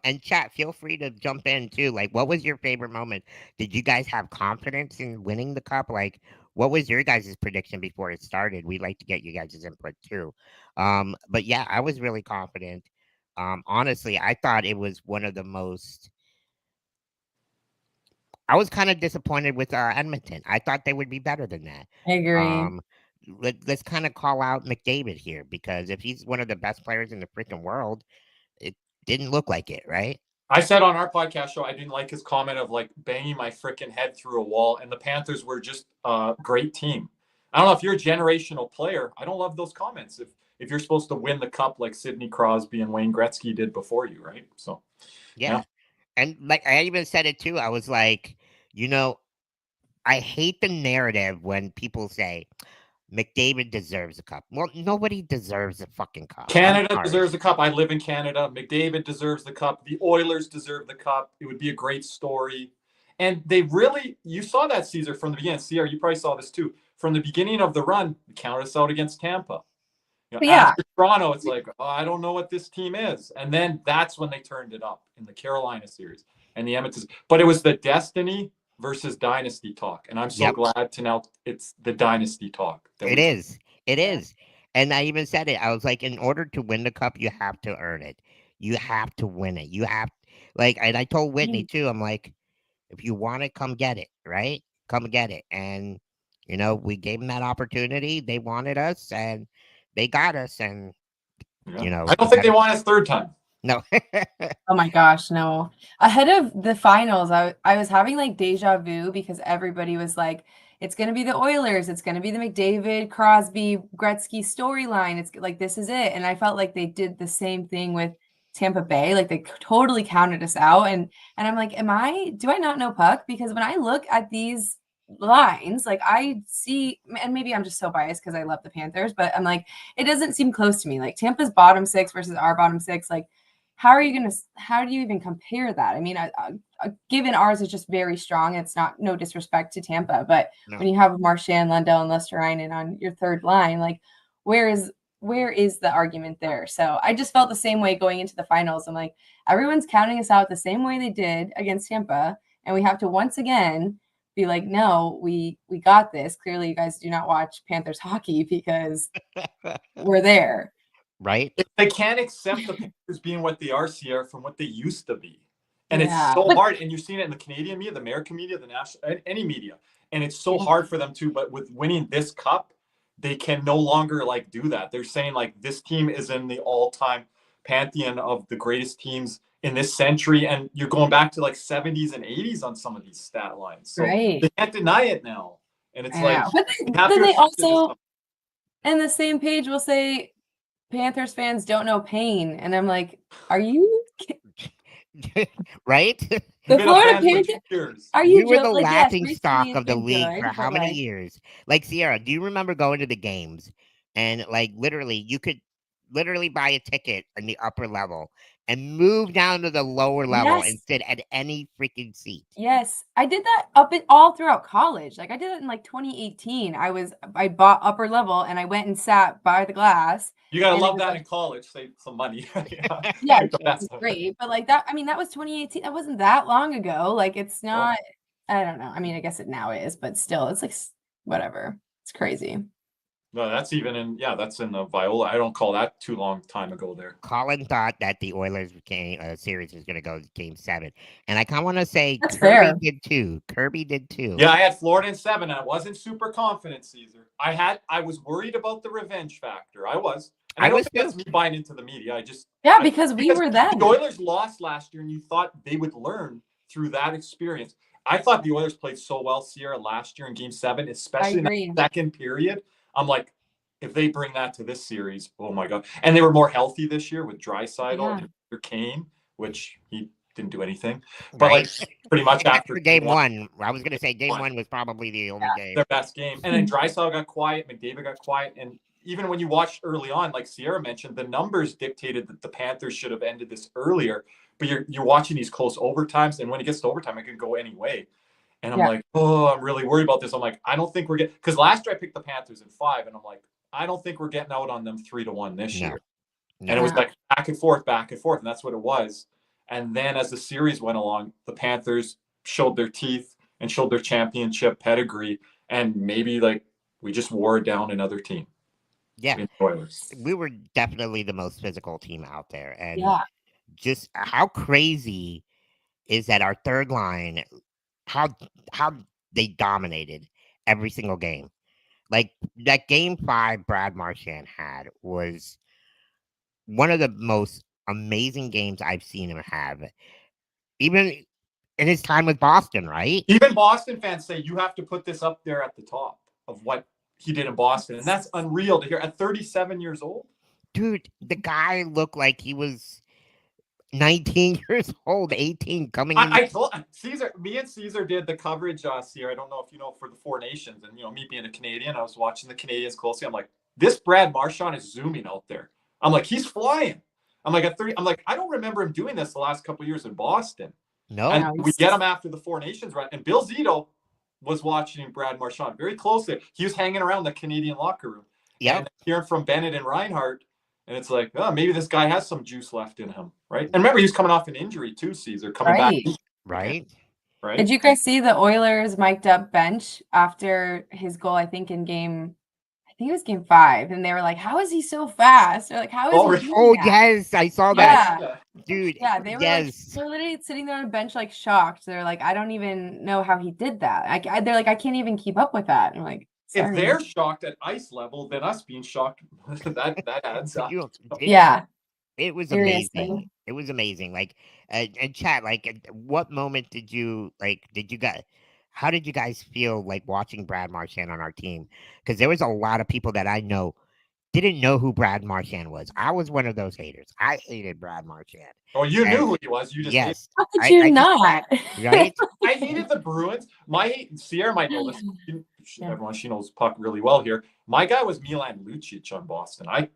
And chat, feel free to jump in too. Like, what was your favorite moment? Did you guys have confidence in winning the cup? Like, what was your guys' prediction before it started? We'd like to get you guys' input too. But yeah, I was really confident. Honestly, I thought it was one of the most. I was kind of disappointed with Edmonton. I thought they would be better than that. I agree. Um, let's kind of call out McDavid here because if he's one of the best players in the freaking world, it didn't look like it, right? I said on our podcast show I didn't like his comment of like banging my freaking head through a wall, and the Panthers were just a great team. I don't know if you're a generational player. I don't love those comments. If you're supposed to win the cup like Sidney Crosby and Wayne Gretzky did before you, right? So Yeah. yeah. And like I even said it too. I was like, you know, I hate the narrative when people say McDavid deserves a cup. Well, nobody deserves a fucking cup. I'm Canada sorry. deserves the cup. I live in Canada. McDavid deserves the cup. The Oilers deserve the cup. It would be a great story. And they really, you saw that, Caesar, from the beginning. CR, you probably saw this too. From the beginning of the run, count us out against Tampa. But yeah, After Toronto, it's like, oh, I don't know what this team is. And then that's when they turned it up in the Carolina series and the Edmonton. But it was the destiny versus dynasty talk. And I'm so Yep, glad to now it's the dynasty talk that it we. is. It yeah. is. And I even said it. I was like, in order to win the cup, you have to earn it. You have to win it. You have like, and I told Whitney too. I'm like, if you want it, come get it. Right? Come get it. And we gave them that opportunity. They wanted us, and they got us. And Yeah. I don't you think they gotta won his third time. no. Oh my gosh, no. Ahead of the finals, I was having like deja vu because everybody was like, it's going to be the Oilers. It's going to be the McDavid, Crosby, Gretzky storyline. It's like, this is it. And I felt like they did the same thing with Tampa Bay. Like they totally counted us out. And I'm like, do I not know puck? Because when I look at these lines, like I see, and maybe I'm just so biased because I love the Panthers, but I'm like, it doesn't seem close to me. Like Tampa's bottom six versus our bottom six, like, how do you even compare that? I mean, given ours is just very strong, it's not, no disrespect to Tampa, but when No. you have Marchand, Lundell, and Lesterainen on your third line, like where is the argument there? So I just felt the same way going into the finals. I'm like, everyone's counting us out the same way they did against Tampa, and we have to once again be like, no, we got this. Clearly, you guys do not watch Panthers hockey because we're there. right? They can't accept the Panthers being what they are, Sierra, from what they used to be. And it's Yeah. so hard. And you're seeing it in the Canadian media, the American media, the national, any media. And it's so hard for them too. But with winning this cup, they can no longer like do that. They're saying like this team is in the all-time pantheon of the greatest teams in this century. And you're going back to like 70s and 80s on some of these stat lines. So Right. they can't deny it now. And it's I like, know. But then they also, in the same page, will say Panthers fans don't know pain. And I'm like, are you Right? the Florida Panthers? Are you We were the like, yes, laughing stock of the been league good, for how but, many like, years? Like, Sierra, do you remember going to the games and like literally you could literally buy a ticket in the upper level and move down to the lower level and yes, sit at any freaking seat? yes. I did that up in all throughout college. Like I did it in like 2018. I bought upper level and I went and sat by the glass. You gotta And it love was that like, in college, save some money. yeah, That's it's great. But like that, I mean, that was 2018. That wasn't that long ago. Like it's not, I don't know. I mean, I guess it now is, but still, it's like whatever. It's crazy. No, that's even in that's in the Viola. I don't call that too long time ago there. Colin thought that the Oilers game series was going to go to Game 7, and I kind of want to say That's Kirby fair. did too. Kirby did too. Yeah, I had Florida in 7. I wasn't super confident, Caesar. I was worried about the revenge factor. I was. And I don't think that's me buying into the media. Because we were them. The Oilers lost last year, and you thought they would learn through that experience. I thought the Oilers played so well, Sierra, last year in Game 7, especially in the second period. I'm like, if they bring that to this series, oh my God. And they were more healthy this year with Draisaitl and Kane, which he didn't do anything. But like pretty much after Game 1. I was going to say Game 1 was probably the only game. Their best game. And then Draisaitl got quiet, McDavid got quiet. And even when you watched early on, like Sierra mentioned, the numbers dictated that the Panthers should have ended this earlier. But you're watching these close overtimes, and when it gets to overtime, it can go any way. And I'm like, oh, I'm really worried about this. I'm like, I don't think we're getting, because last year I picked the Panthers in 5, and I'm like, I don't think we're getting out on them 3-1 this year. No. And it was like back and forth, and that's what it was. And then as the series went along, the Panthers showed their teeth and showed their championship pedigree, and maybe like we just wore down another team. Yeah, we were definitely the most physical team out there, and just how crazy is that our third line, how they dominated every single game. Like that Game 5 Brad Marchand had was one of the most amazing games I've seen him have, even in his time with Boston, right? Even Boston fans say you have to put this up there at the top of what he did in Boston, and that's unreal to hear at 37 years old. Dude, the guy looked like he was 19 years old, 18 coming in. I told Caesar, me and Caesar did the coverage here. I don't know if you know, for the Four Nations, and me being a Canadian, I was watching the Canadians closely. I'm like, this Brad Marchand is zooming out there. I'm like, he's flying. I'm like, at 30, I'm like, I don't remember him doing this the last couple of years in Boston. No. And we get him after the Four Nations run. And Bill Zito was watching Brad Marchand very closely. He was hanging around the Canadian locker room. Yeah. And hearing from Bennett and Reinhart, and it's like, oh, maybe this guy has some juice left in him, right? And remember, he was coming off an injury too, Caesar, coming back. Right. Did you guys see the Oilers mic'd up bench after his goal, I think it was Game 5, and they were like, how is he so fast? They're like, how is he doing that? Yes, I saw that. Yeah. Dude. Yeah, they were like, they're literally sitting there on a bench like shocked. They're like, I don't even know how he did that. They're like, I can't even keep up with that. I'm like, sorry. If they're shocked at ice level, then us being shocked, that adds up. Yeah. It was amazing. It was amazing. Like, and chat, like, what moment did you guys, how did you guys feel like watching Brad Marchand on our team? Because there was a lot of people that I know didn't know who Brad Marchand was. I was one of those haters. I hated Brad Marchand. Oh, you knew who he was. You just yes. How could you not? Right? I hated the Bruins. Sierra might know this. Everyone, she knows puck really well here. My guy was Milan Lucic on Boston. I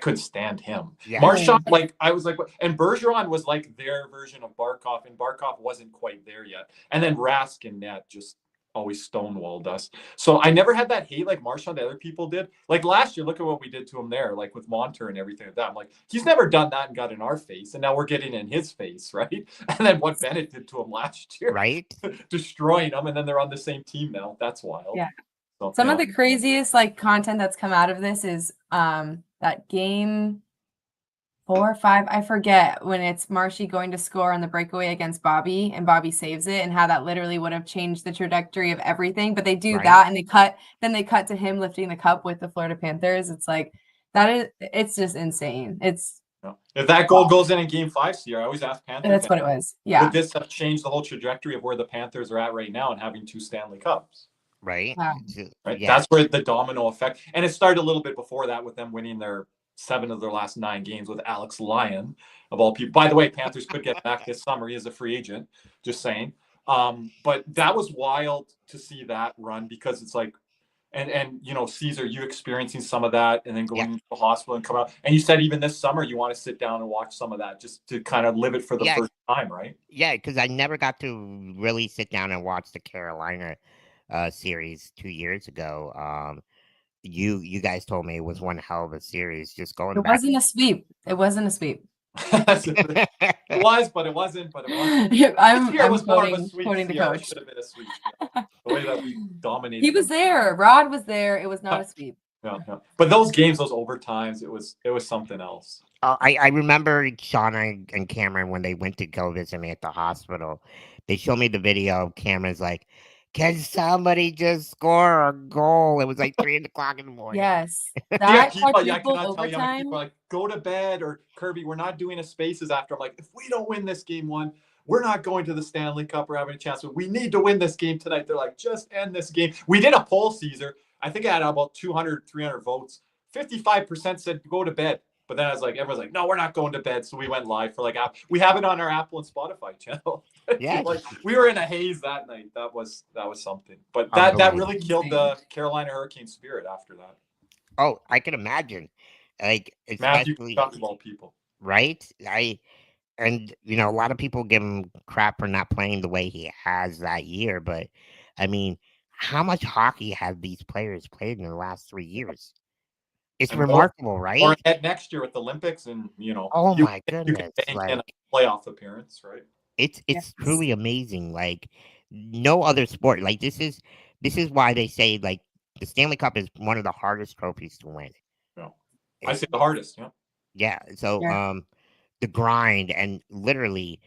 couldn't stand him. Yeah. Marchand, I was like, and Bergeron was like their version of Barkov, and Barkov wasn't quite there yet. And then Rask and Net just always stonewalled us. So I never had that hate like Marchand that other people did. Like last year, look at what we did to him there, like with Monter and everything like that. I'm like, he's never done that and got in our face, and now we're getting in his face, right? And then what Bennett did to him last year, right? Destroying them, and then they're on the same team now. That's wild. Yeah. So, some of the craziest like content that's come out of this is that game 4 or 5, I forget, when it's Marshy going to score on the breakaway against Bobby and Bobby saves it, and how that literally would have changed the trajectory of everything. But they do that, and they cut to him lifting the cup with the Florida Panthers. It's like it's just insane. It's if that goal goes in Game 5, Sierra, I always ask Panthers. That's what it was. Yeah. Would this have changed the whole trajectory of where the Panthers are at right now and having 2 Stanley Cups? Right. Right. Yeah. That's where the domino effect, and it started a little bit before that with them winning their 7 of their last 9 games with Alex Lyon, of all people. By the way, Panthers could get back this summer. He is a free agent. Just saying. But that was wild to see that run, because it's like, and Caesar, you experiencing some of that, and then going into the hospital and come out. And you said even this summer you want to sit down and watch some of that, just to kind of live it for the first time, right? Yeah, because I never got to really sit down and watch the Carolina series 2 years ago. You guys told me it was one hell of a series. Just going back. It wasn't a sweep. It wasn't a sweep. It was, but it wasn't. I'm quoting the coach. Should have been a sweep. Yeah. The way that we dominated. He was there. Rod was there. It was not a sweep. Yeah. But those games, those overtimes, it was something else. I remember Shauna and Cameron, when they went to go visit me at the hospital, they showed me the video of Cameron's like, can somebody just score a goal? It was like 3 o'clock in the morning. Yes. I cannot tell you how many people are like, go to bed, or Kirby, we're not doing a spaces after. I'm like, if we don't win this game 1, we're not going to the Stanley Cup or having a chance. We need to win this game tonight. They're like, just end this game. We did a poll, Caesar. I think I had about 200, 300 votes. 55% said go to bed. But then I was like, everyone's like, no, we're not going to bed. So we went live for like, we have it on our Apple and Spotify channel. Yeah. Like, we were in a haze that night. That was something. But that really killed the Carolina Hurricane spirit after that. Oh, I can imagine. Like, Matthew Tkachuk of all people. Right? And a lot of people give him crap for not playing the way he has that year. But, I mean, how much hockey have these players played in the last 3 years? It's remarkable, right? Or next year with the Olympics, and oh my goodness, you can in a playoff appearance, right? It's truly amazing. Like, no other sport. Like, this is why they say, like, the Stanley Cup is one of the hardest trophies to win. No, I say the hardest. Yeah. Yeah. So the grind, and literally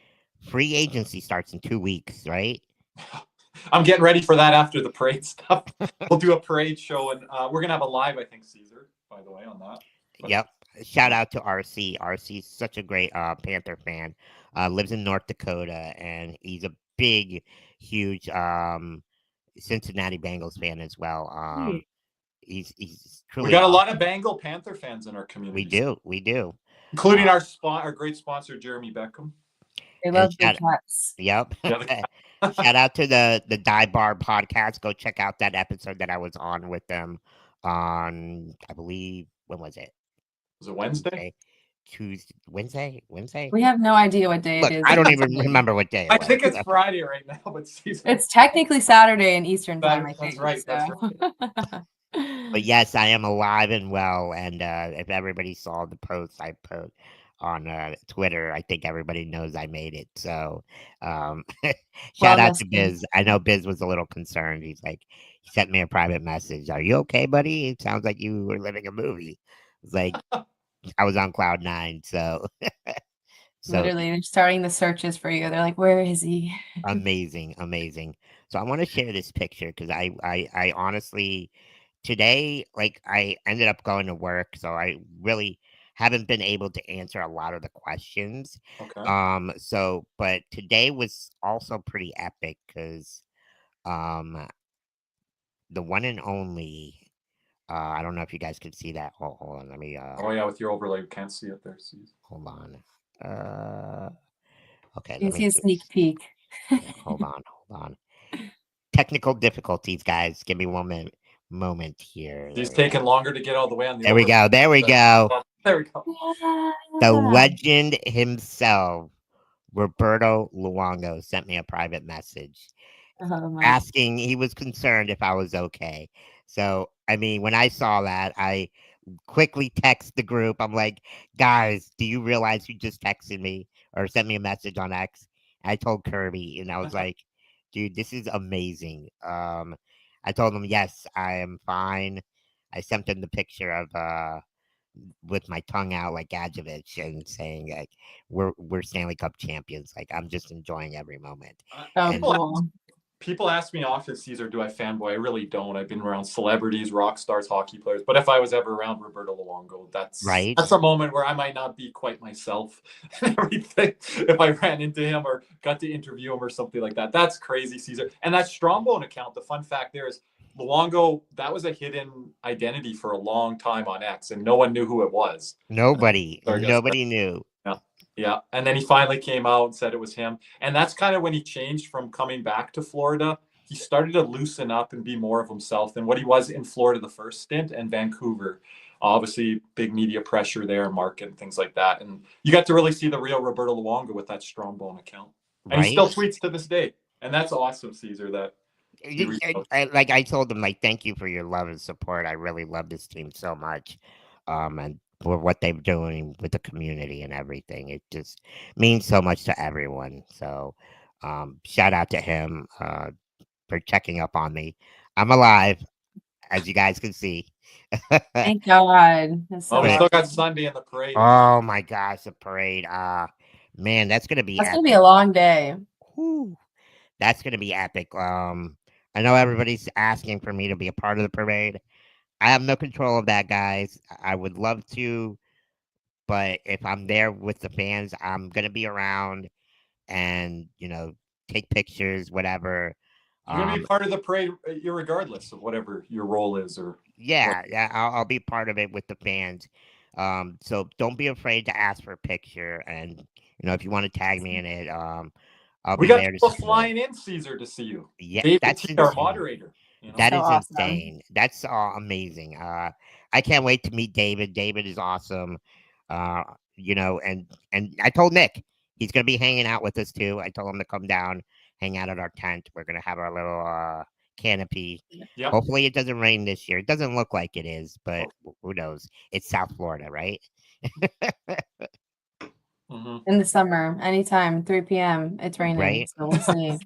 free agency starts in 2 weeks, right? I'm getting ready for that after the parade stuff. We'll do a parade show, and we're gonna have a live, I think, Caesar, by the way, on that. Yep. Shout out to RC. RC's such a great Panther fan. Lives in North Dakota, and he's a big, huge Cincinnati Bengals fan as well. He's truly. We got a lot of Bengal Panther fans in our community. We do, including our great sponsor Jeremy Beckham. They love big cats. Yep. Shout out to the Die Bar podcast. Go check out that episode that I was on with them on, I believe, when was it? Was it Wednesday? Wednesday? We have no idea what day it is. I don't even remember what day. I think it's Friday right now, but it's technically Saturday in Eastern time. I think. That's right. But yes, I am alive and well. And if everybody saw the post I put on Twitter, I think everybody knows I made it. So shout out to Biz. I know Biz was a little concerned. He's like, he sent me a private message. Are you okay, buddy? It sounds like you were living a movie. It's like, I was on cloud 9. So literally, they're starting the searches for you. They're like, where is he? Amazing. So I want to share this picture, because I honestly, today, like, I ended up going to work, so I really haven't been able to answer a lot of the questions. Okay. But today was also pretty epic, because the one and only, I don't know if you guys can see that. Hold on, let me oh yeah, with your overlay, you can't see it there. Hold on. Okay, you see a sneak peek. Hold on. Technical difficulties, guys. Give me 1 moment here. He's taking longer to get all the way on the There we go. There we go. The legend himself, Roberto Luongo, sent me a private message asking, he was concerned if I was okay. So, I mean, when I saw that, I quickly text the group. I'm like, guys, do you realize you just texted me or sent me a message on X? I told Kirby, and I was like, dude, this is amazing. I told him, yes, I am fine. I sent him the picture of with my tongue out like Gadjevich and saying like we're Stanley Cup champions. Like I'm just enjoying every moment. So And cool. People ask me often, Caesar, do I fanboy? I really don't. I've been around celebrities, rock stars, hockey players. But if I was ever around Roberto Luongo, that's right, a moment where I might not be quite myself and everything. If I ran into him or got to interview him or something like that, that's crazy, Caesar. And that Strombone account, the fun fact there is Luongo, that was a hidden identity for a long time on X, and no one knew who it was. Sorry, guys. nobody knew. Yeah. Yeah. And then he finally came out and said it was him. And that's kind of when he changed from coming back to Florida. He started to loosen up and be more of himself than what he was in Florida the first stint and Vancouver. Obviously, big media pressure there, market and things like that. And you got to really see the real Roberto Luongo with that Strombone account. And he Right. still tweets to this day. And that's awesome, Caesar, that he reached out. Like I told him, like, thank you for your love and support. I really love this team so much. And for what they're doing with the community and everything. It just means so much to everyone. So shout out to him for checking up on me. I'm alive, as you guys can see. Thank God. That's so Oh, we But still got awesome. Sunday in the parade. oh my gosh, the parade. Man, that's gonna be That's gonna epic. be a long day. Whew. That's gonna be epic. I know everybody's asking for me to be a part of the parade. I have no control of that, guys. I would love to, but if I'm there with the fans, I'm gonna be around and take pictures, whatever. You're going to be Um, part of the parade, regardless of whatever your role is or what. yeah, I'll be part of it with the fans. So don't be afraid to ask for a picture, and if you want to tag me in it, I'll We be got there to people support. flying in, Caesar, to see you. Yeah, David that's T, our insane. moderator. That So is awesome. insane. That's amazing. I can't wait to meet David. David is awesome. Uh, and I told Nick he's gonna be hanging out with us too. I told him to come down, hang out at our tent. We're gonna have our little canopy. Yep. Hopefully it doesn't rain this year. It doesn't look like it is, but who knows? It's South Florida, right? Mm-hmm. In the summer, anytime, 3 p.m. It's raining. Right? So we'll see.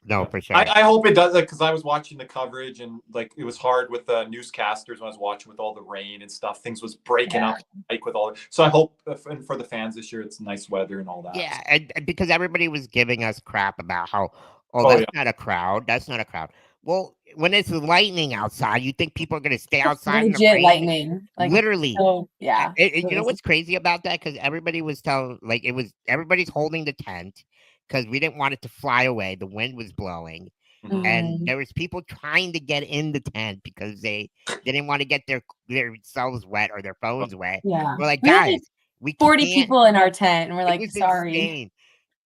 No, Yep. for sure. I hope it does, because I was watching the coverage and it was hard with the newscasters when I was watching with all the rain and stuff. Things was breaking Yeah. up with all. So I hope and for the fans this year, it's nice weather and all that. Yeah, and because everybody was giving us crap about how, oh, Oh that's yeah. not a crowd. That's not a crowd. Well, when it's lightning outside, you think people are going to stay outside in the Legit rain? lightning. Like, Literally. so yeah. You know what's crazy about that? Because everybody was telling, like, everybody's holding the tent because we didn't want it to fly away. The wind was blowing. And Mhm. there was people trying to get in the tent because they didn't want to get themselves wet or their phones wet. Yeah. We're like, We had like guys, we 40 can't. people in our tent, and we're It like, was sorry. insane.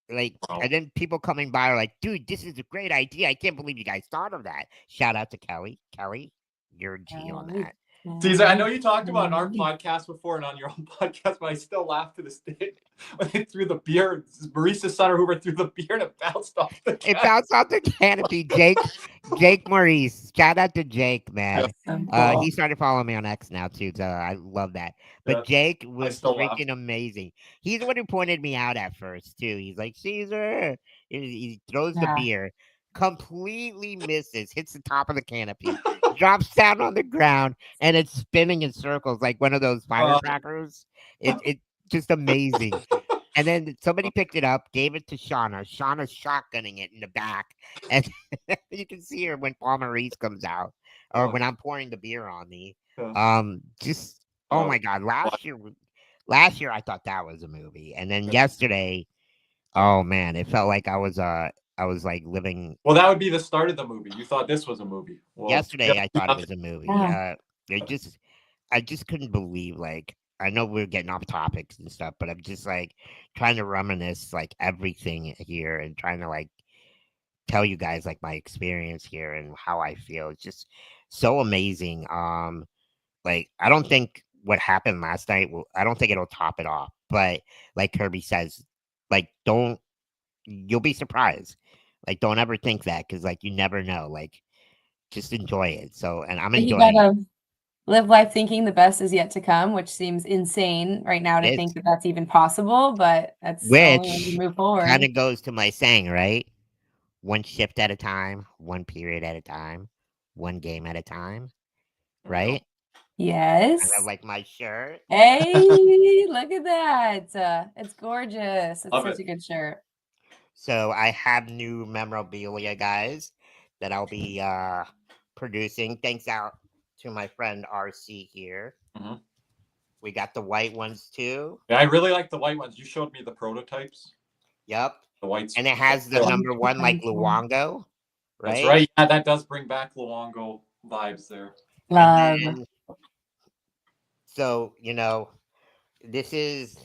Like, Wow. and then people coming by are like, dude, this is a great idea. I can't believe you guys thought of that. Shout out to Kelly. Kelly, you're a G on that. Caesar, I know you talked about it on our podcast before and on your own podcast, but I still laugh to this day when they threw the beer. Marisa Sutter Hoover threw the beer and it bounced off the It canopy. bounced off the canopy. Jake Maurice. Shout out to Jake, man. So cool. He started following me on X now too, so I love that. But Yeah, Jake I was still laugh. freaking amazing. He's the one who pointed me out at first too. He's like, Caesar. He throws the Yeah. beer, completely misses, hits the top of the canopy, drops down on the ground, and it's spinning in circles like one of those firecrackers. It just amazing. And then somebody picked it up, gave it to Shauna. Shauna's shotgunning it in the back. And you can see her when Paul Maurice comes out or when I'm pouring the beer on me. Just, oh my God. Last year I thought that was a movie. And then yesterday, oh man, it felt like I was like living. Well, that would be the start of the movie. You thought this was a movie. Well, Yesterday I thought it was a movie. Yeah. I just couldn't believe, like, I know we're getting off topics and stuff, but I'm just like trying to reminisce like everything here and trying to like tell you guys like my experience here and how I feel. It's just so amazing. Like I don't think what happened last night I don't think it'll top it off. But like Kirby says, like you'll be surprised. Like don't ever think that because like you never know. Like just enjoy it. So and I'm You enjoying it. gotta live life thinking the best is yet to come, which seems insane right now to It think that that's even possible, but that's only when you which move forward. kind of goes to my saying, right? One shift at a time, one period at a time, one game at a time, right? Yes. kind of like my shirt. Hey, look at that. It's gorgeous. It's Love such it. a good shirt. So I have new memorabilia, guys, that I'll be producing. Thanks out to my friend RC here. Mhm. We got the white ones too. Yeah, I really like the white ones. You showed me the prototypes. Yep. The whites. And it has the Yeah, number one like Luongo, that's right? right. Yeah, that does bring back Luongo vibes there. And Love. then so, this is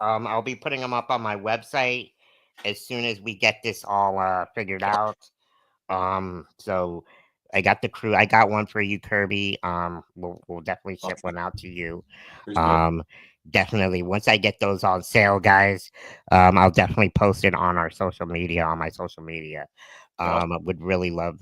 I'll be putting them up on my website as soon as we get this all figured out. So I got the crew. I got one for you, Kirby. We'll definitely ship one out to you. Appreciate it. Definitely once I get those on sale, guys, I'll definitely post it on our social media, on my social media. Yeah. I would really love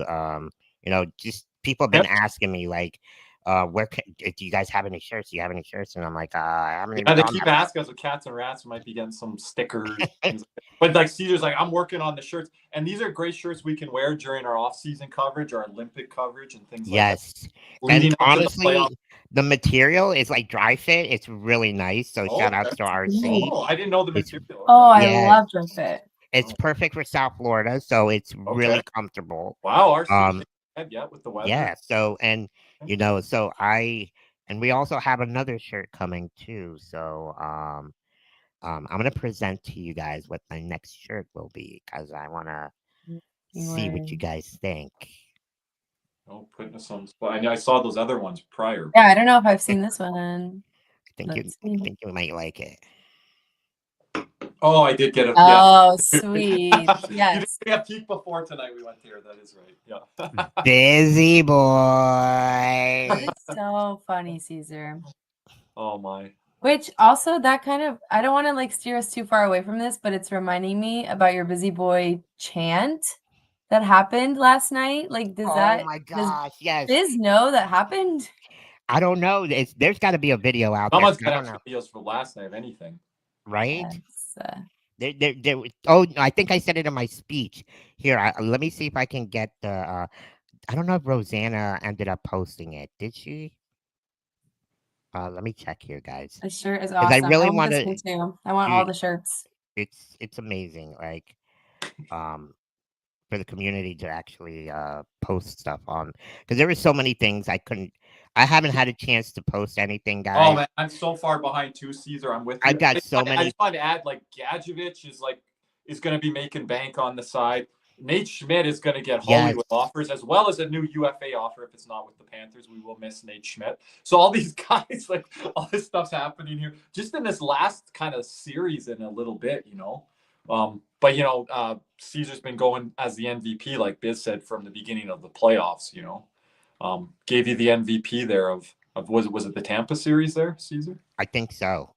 just people have been asking me like, do you guys have any shirts? Do you have any shirts? And I'm like, I haven't Yeah, even they gone keep that asking us with cats and rats. We might be getting some stickers. Things like that. But like Caesar's like, I'm working on the shirts. And these are great shirts we can wear during our off-season coverage, our Olympic coverage, and things like that. Yes. Leading And up to the playoff. honestly, the material is like dry fit. It's really nice. So Oh, shout outs to RC. I didn't know the It's material. Oh, I yeah, love Dry Fit. it's perfect for South Florida, so it's Okay. really comfortable. Wow, RC Um yeah, with the weather. yeah, so and so we also have another shirt coming too. So I'm gonna present to you guys what my next shirt will be because I wanna see what you guys think. Oh, putting us on spot. I saw those other ones prior. Yeah, I don't know if I've seen this one. I think you might like it. Oh, I did get it. Oh, Yeah. sweet. You Yes. did get a peek before tonight. We went here. That is right. Yeah. Busy boy. That is so funny, Caesar. Oh my. Which also that kind of, I don't want to like steer us too far away from this, but it's reminding me about your busy boy chant that happened last night. Like, Oh my gosh, yes. Biz know that happened? I don't know. There's got to be a video out there. Someone's I got don't extra know, videos for last night, if anything. right? Yes. Oh, I think I said it in my speech. Here, let me see if I can get the. I don't know if Rosanna ended up posting it. Did she? Let me check here, guys. The shirt is Because I awesome. really I want want this to. one too. I want all the shirts. It's amazing. Like, for the community to actually post stuff on, because there were so many things I haven't had a chance to post anything, Oh guys. man, I'm so far behind too, Caesar. I'm with you. I've got so I many. just want to add, like Gadjevich is going to be making bank on the side. Nate Schmidt is going to get Hollywood offers as well as a new UFA offer. If it's not with the Panthers, we will miss Nate Schmidt. So all these guys, like all this stuff's happening here, just in this last kind of series in a little bit, But Caesar's been going as the MVP, like Biz said, from the beginning of the playoffs. Gave you the MVP there of was it the Tampa series there, Caesar? I think so.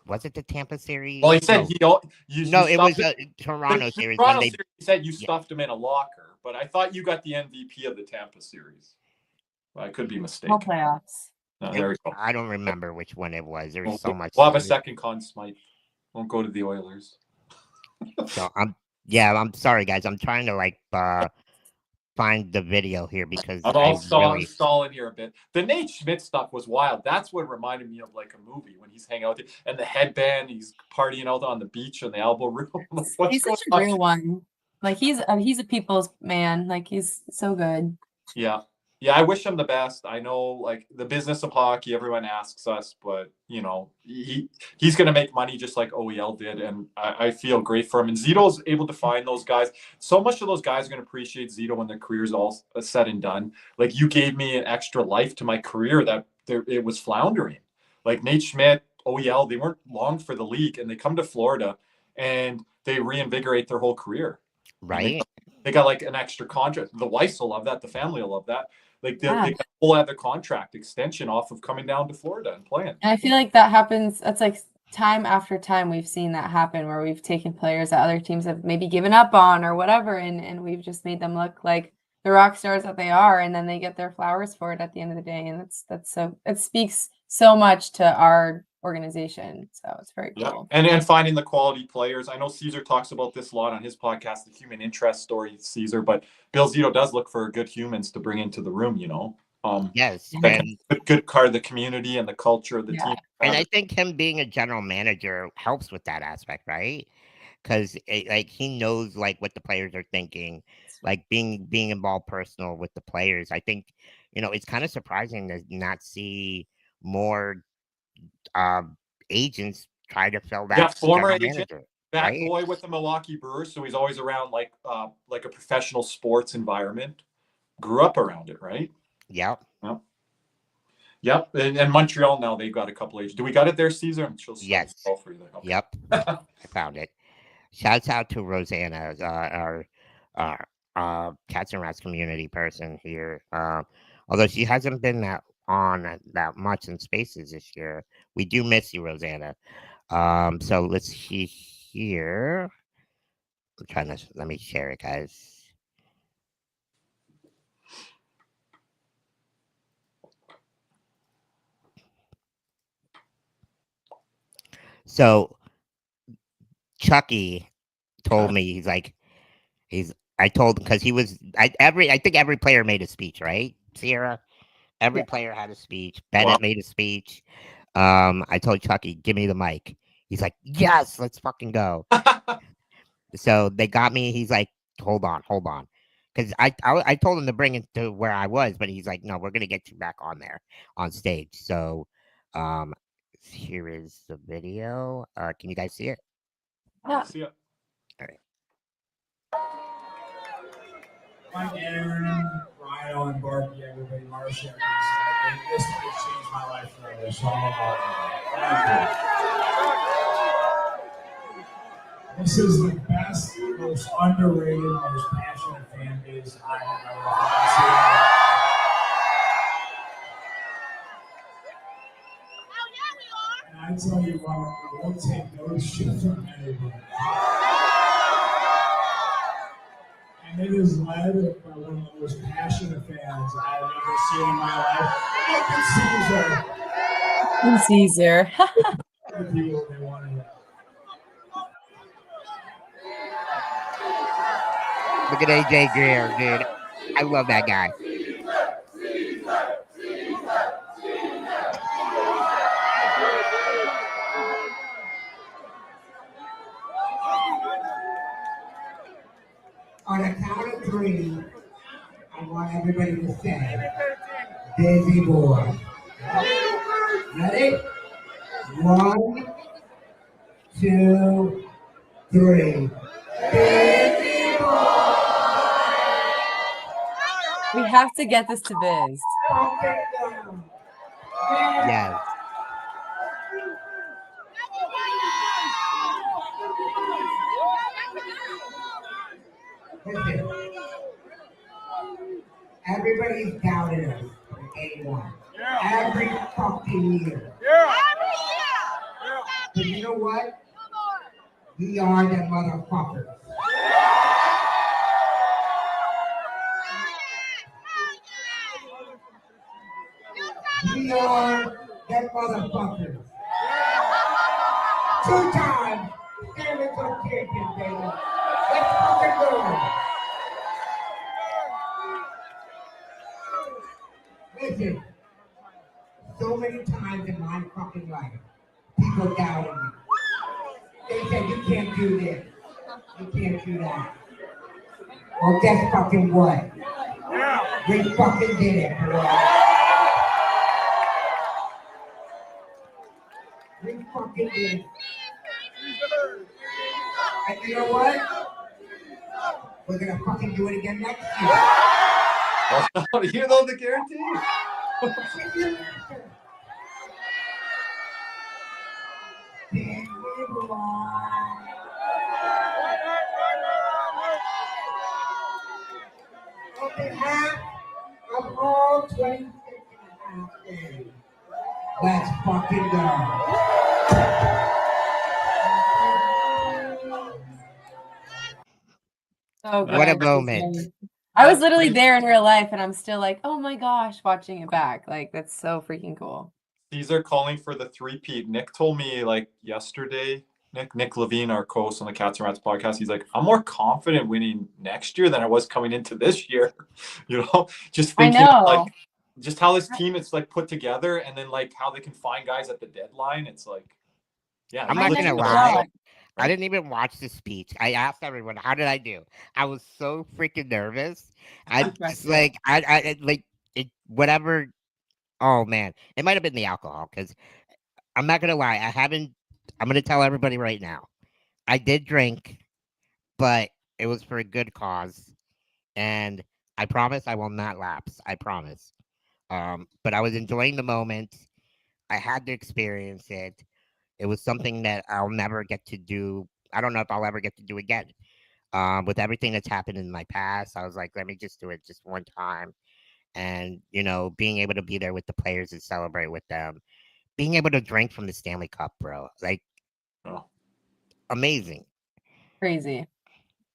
Was it the Tampa series? Well, he said no, you it was stuffed a Toronto the series Toronto when they. series. He said you stuffed him in a locker, but I thought you got the MVP of the Tampa series. Well, I could be mistaken. No playoffs. There we go. I don't remember which one it was. There's so much. We'll have a second Conn Smythe. Won't go to the Oilers. So I'm sorry, guys. I'm trying to find the video here because I'm stalling here a bit. The Nate Schmidt stuff was wild. That's what reminded me of like a movie when he's hanging out and the headband, he's partying out on the beach in the elbow room. He's such a real one. Like he's a people's man. Like he's so good. Yeah. Yeah, I wish him the best. I know, like the business of hockey, everyone asks us, but he's going to make money just like OEL did, and I feel great for him. And Zito's able to find those guys. So much of those guys are going to appreciate Zito when their career's all said and done. Like you gave me an extra life to my career that it was floundering. Like Nate Schmidt, OEL, they weren't long for the league, and they come to Florida and they reinvigorate their whole career. Right. They got like an extra contract. The wives will love that. The family will love that. Like they got a whole other contract extension off of coming down to Florida and playing. And I feel like that happens. That's like time after time we've seen that happen where we've taken players that other teams have maybe given up on or whatever, and we've just made them look like the rock stars that they are, and then they get their flowers for it at the end of the day. And that's so it speaks so much to our organization. So it's very cool. Yeah. And finding the quality players. I know Caesar talks about this a lot on his podcast, the human interest story, Caesar, but Bill Zito does look for good humans to bring into the room, Yes, the good part of the community and the culture of the team. And I think him being a general manager helps with that aspect, right? Because like he knows like what the players are thinking, like being involved personal with the players. I think it's kind of surprising to not see more uh, agents try to fill that former general agent, manager. that Right? boy with the Milwaukee Brewers, so he's always around like a professional sports environment. Grew up around it, right? Yep. Yep. Yep. And Montreal now they've got a couple agents. Do we got it there, Caesar? I'm sure. Yes. For you there. Okay. Yep. I found it. Shouts out to Rosanna, our Cats and Rats community person here. Although she hasn't been on that much in Spaces this year, we do miss you, Rosanna. So let's see here. I'm trying to let me share it, guys. So Chucky told me I told him because I think every player made a speech, right, Sierra? Every player had a speech. Bennett made a speech. I told Chucky, give me the mic. He's like, yes, let's fucking go. So they got me. He's like, hold on. Because I told him to bring it to where I was, but he's like, no, we're going to get you back on there on stage. So here is the video. Can you guys see it? Yeah. See it. All right. Like Aaron, Rhino, and Barbie, everybody, Marchand, this might change my life forever. So I'm about it. This is the best, most underrated, most passionate fan base I have ever seen. And I tell you what, I won't take no shit from anybody. And it is led by one of the most passionate fans I've ever seen in my life. Look at Caesar. the people they want to hear. Look at AJ Greer, dude. I love that guy. On a count of three, I want everybody to say, busy boy. Ready? 1, 2, 3. Busy boy. We have to get this to Biz. Yes. Listen, everybody's doubted us from day one. Every fucking year. But you know what? We are the motherfuckers. We are the motherfuckers. 2-time Stanley Cup champion, baby. Let's fucking go. Listen, so many times in my fucking life, people doubted me. They said, you can't do this. You can't do that. Well, guess fucking what? We fucking did it, boy. We fucking did it. And you know what? We're gonna fucking do it again next year. You know the guarantee. On behalf of all 26 and a half days, let's fucking go. Oh, good. What a moment. I was literally there in real life, and I'm still like, oh my gosh, watching it back. Like, that's so freaking cool. Caesar calling for the three-peat. Nick told me like yesterday, Nick Levine, our co-host on the Cats and Rats podcast, he's like, I'm more confident winning next year than I was coming into this year. Just thinking like just how this team is like put together, and then like how they can find guys at the deadline. It's like, yeah, I'm you not listen gonna to the lie. song, I didn't even watch the speech. I asked everyone, "How did I do?" I was so freaking nervous. I just like like whatever. Oh man, it might have been the alcohol because I'm not gonna lie. I haven't. I'm gonna tell everybody right now. I did drink, but it was for a good cause, and I promise I will not lapse. I promise. But I was enjoying the moment. I had to experience it. It was something that I'll never get to do. I don't know if I'll ever get to do again. With everything that's happened in my past, I was like, let me just do it just one time. And, being able to be there with the players and celebrate with them, being able to drink from the Stanley Cup, bro, like oh. amazing, Crazy.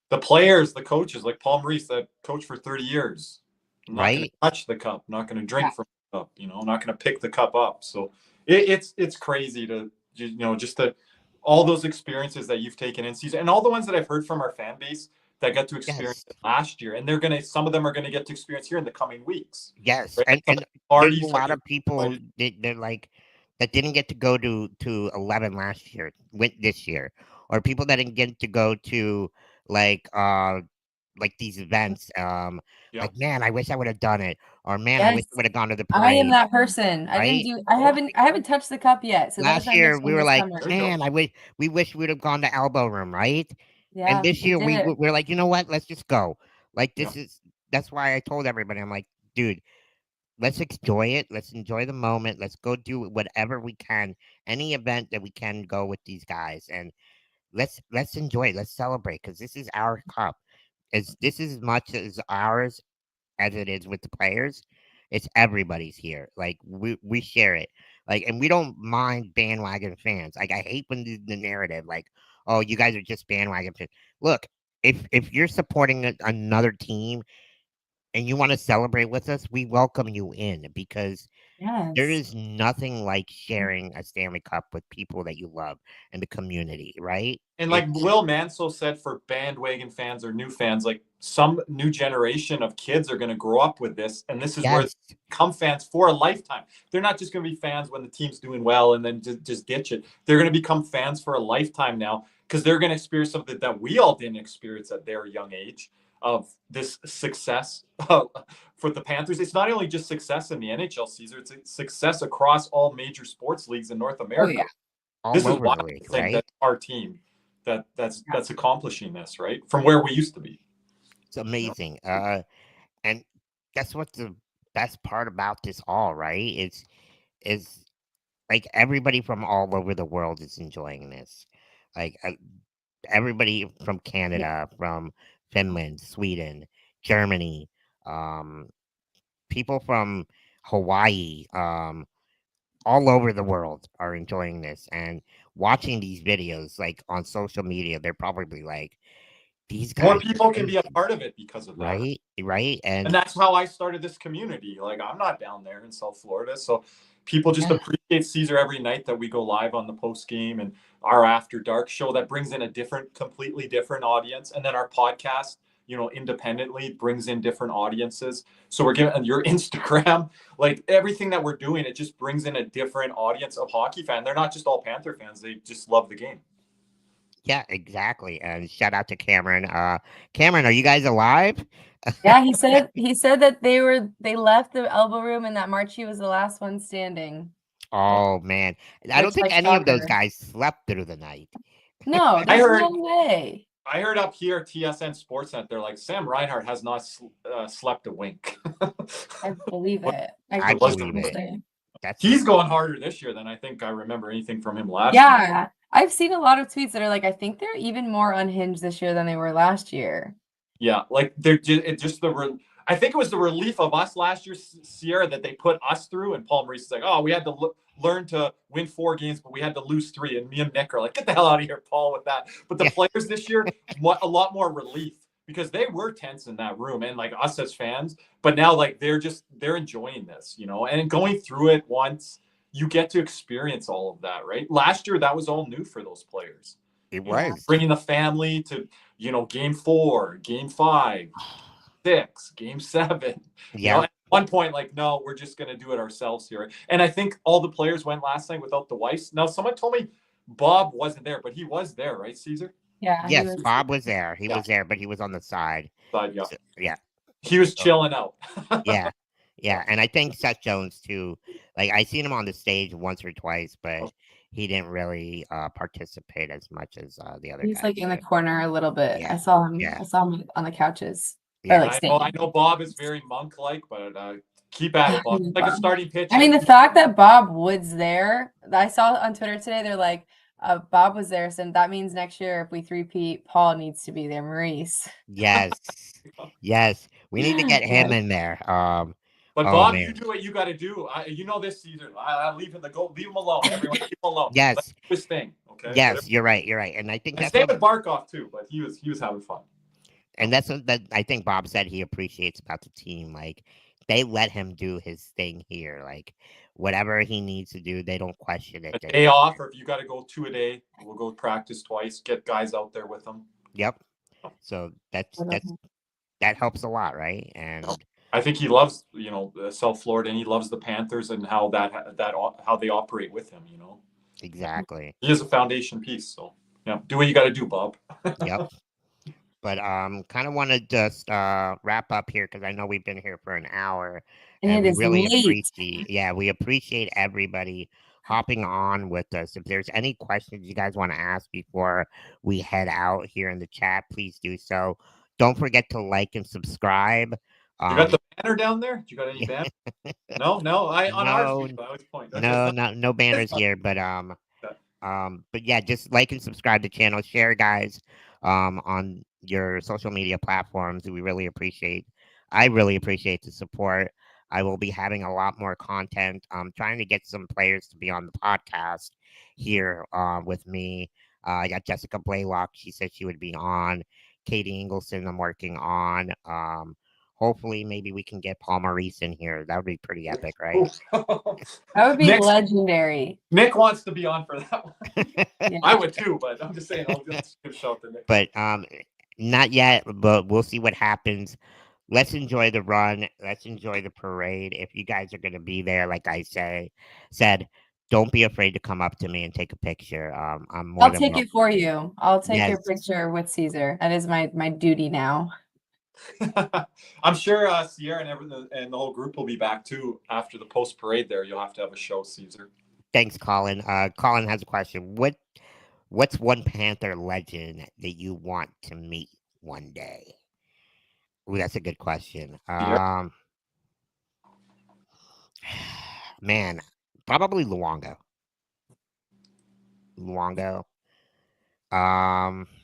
The players, the coaches, like Paul Maurice, that coach for 30 years. I'm not going to right? touch the cup, not going to drink Yeah. from the cup, I'm not going to pick the cup up. So it's crazy to, just all those experiences that you've taken in season, and all the ones that I've heard from our fan base that got to experience Yes, it last year. And some of them are going to get to experience here in the coming weeks. yes. Right? And Some of the there's a parties lot that of people they're like that didn't get to go to 11 last year, went this year, or people that didn't get to go to like these events. yeah. Like, man, I wish I would have done it, or man, I wish Yes. I would have gone to the I am parade. that person. I didn't Right? do I haven't touched the cup yet. So that is Last my year we mission were this like, summer. There you go. man, we wish we'd have gone to Elbow Room, right? And Yeah, this we year did it. we're like, you know what? Let's just go. Like Yeah. that's why I told everybody, I'm like, dude, let's enjoy it. Let's enjoy the moment. Let's go do whatever we can, any event that we can go with these guys, and let's enjoy it. Let's celebrate because this is our cup. This is as much as ours as it is with the players. It's everybody's here. Like we share it. Like, and we don't mind bandwagon fans. Like, I hate when the narrative, like, oh, you guys are just bandwagon fans. Look, if you're supporting another team and you want to celebrate with us, we welcome you in because there Yes. is nothing like sharing a Stanley Cup with people that you love in the community, right? And like Will Mansell said, for bandwagon fans or new fans, like some new generation of kids are going to grow up with this, and this is where they Yes, become fans for a lifetime. They're not just going to be fans when the team's doing well and then just ditch it. They're going to become fans for a lifetime now because they're going to experience something that we all didn't experience at their young age of this success for the Panthers. It's not only just success in the NHL, Caesar, it's a success across all major sports leagues in North Oh America. yeah. This all is over why the I league, think right? that's our team that's accomplishing this, right? From where we used to be. It's amazing. And that's what the best part about this all, right? Is like everybody from all over the world is enjoying this. Like everybody from Yeah. Canada, from Finland, Sweden, Germany, um, people from Hawaii, all over the world are enjoying this and watching these videos like on social media. They're probably like, these More guys are people can be a crazy, part of it because of that. right? Right. And that's how I started this community. Like, I'm not down there in South Florida. So people just Yeah, appreciate Caesar every night that we go live on the post game and our after dark show that brings in a completely different audience. And then our podcast, independently brings in different audiences. So we're giving your Instagram, like everything that we're doing, it just brings in a different audience of hockey fan. They're not just all Panther fans. They just love the game. yeah, exactly. And shout out to Cameron. Cameron, are you guys alive? Yeah, he said that they left the elbow room and that Marchie was the last one standing. Oh man, I don't Which, think like, any of those shocker. guys slept through the night. No, I there's heard no way. I heard up here TSN Sportsnet, they're like, Sam Reinhart has not slept a wink. I believe it. I believe it. Honestly. He's going harder this year than I think I remember anything from him last year. Yeah, I've seen a lot of tweets that are like, I think they're even more unhinged this year than they were last year. Yeah, like they're just I think it was the relief of us last year, Sierra, that they put us through. And Paul Maurice is like, oh, we had to learn to win 4 games, but we had to lose 3. And me and Nick are like, get the hell out of here, Paul, with that. But the players this year, a lot more relief because they were tense in that room and like us as fans. But now like they're enjoying this, and going through it once, you get to experience all of that, right? Last year, that was all new for those players. It was. Bringing the family to, game 4, game 5, 6, game 7. Yeah. one point, like, no, we're just going to do it ourselves here. And I think all the players went last night without the wives. Now, someone told me Bob wasn't there, but he was there, right, Caesar? Yeah. he Yes, was- Bob was there. He Yeah. was there, but he was on the side. But yeah, So, yeah, he was chilling out. yeah, yeah. And I think Seth Jones too. Like I seen him on the stage once or twice, but he didn't really participate as much as the other He's guys. like in the did. corner a little bit. Yeah. I saw him. Yeah. I saw him on the couches. Yeah. Or like I standing. know Bob is very monk-like, but keep at it, Bob. Like a starting pitch. I mean, the fact that Bob Wood's there, I saw on Twitter today, they're like, Bob was there, so that means next year if we three-peat, Paul needs to be there, Maurice. Yes, yes. We need to get him in there. But oh, Bob, man. you do what you got to do. You know this, Caesar. I leave him leave him alone. Everyone, keep him alone. Yes. Let him do his thing. Okay. Yes, you're right. You're right, and I think And that's stay what, with Barkov too, but he was having fun. and that's what that I think Bob said he appreciates about the team. Like they let him do his thing here. Like whatever he needs to do, they don't question it. A day off, or if you got to go 2 a day, we'll go practice twice. Get guys out there with them. Yep. So that helps a lot, right? And I think he loves, South Florida, and he loves the Panthers and how how they operate with him. exactly. He is a foundation piece. So yeah, do what you got to do, Bob. Yep. But kind of want to just wrap up here because I know we've been here for an hour, And we it is really late. we appreciate everybody hopping on with us. If there's any questions you guys want to ask before we head out here in the chat, please do so. Don't forget to like and subscribe. You got the banner down there? You got any banner? No. On our feed, I always point. No banners here, but yeah, just like and subscribe to the channel, share guys on your social media platforms. I really appreciate the support. I will be having a lot more content. I'm trying to get some players to be on the podcast here with me. I got Jessica Blaylock. She said she would be on. Katie Ingleson I'm working on. Hopefully maybe we can get Paul Maurice in here. That would be pretty epic, right? That would be legendary. Nick wants to be on for that one. Yeah. I would too, but I'm just saying I'll just give a shout to Nick. But not yet, but we'll see what happens. Let's enjoy the run. Let's enjoy the parade. If you guys are going to be there, like I said, don't be afraid to come up to me and take a picture. I'll take it for you. I'll take your picture with Caesar. That is my duty now. I'm sure Sierra and the whole group will be back too after the post parade. There, you'll have to have a show, Caesar. Thanks, Colin. Colin has a question. What's one Panther legend that you want to meet one day? Ooh, that's a good question. Man, probably Luongo.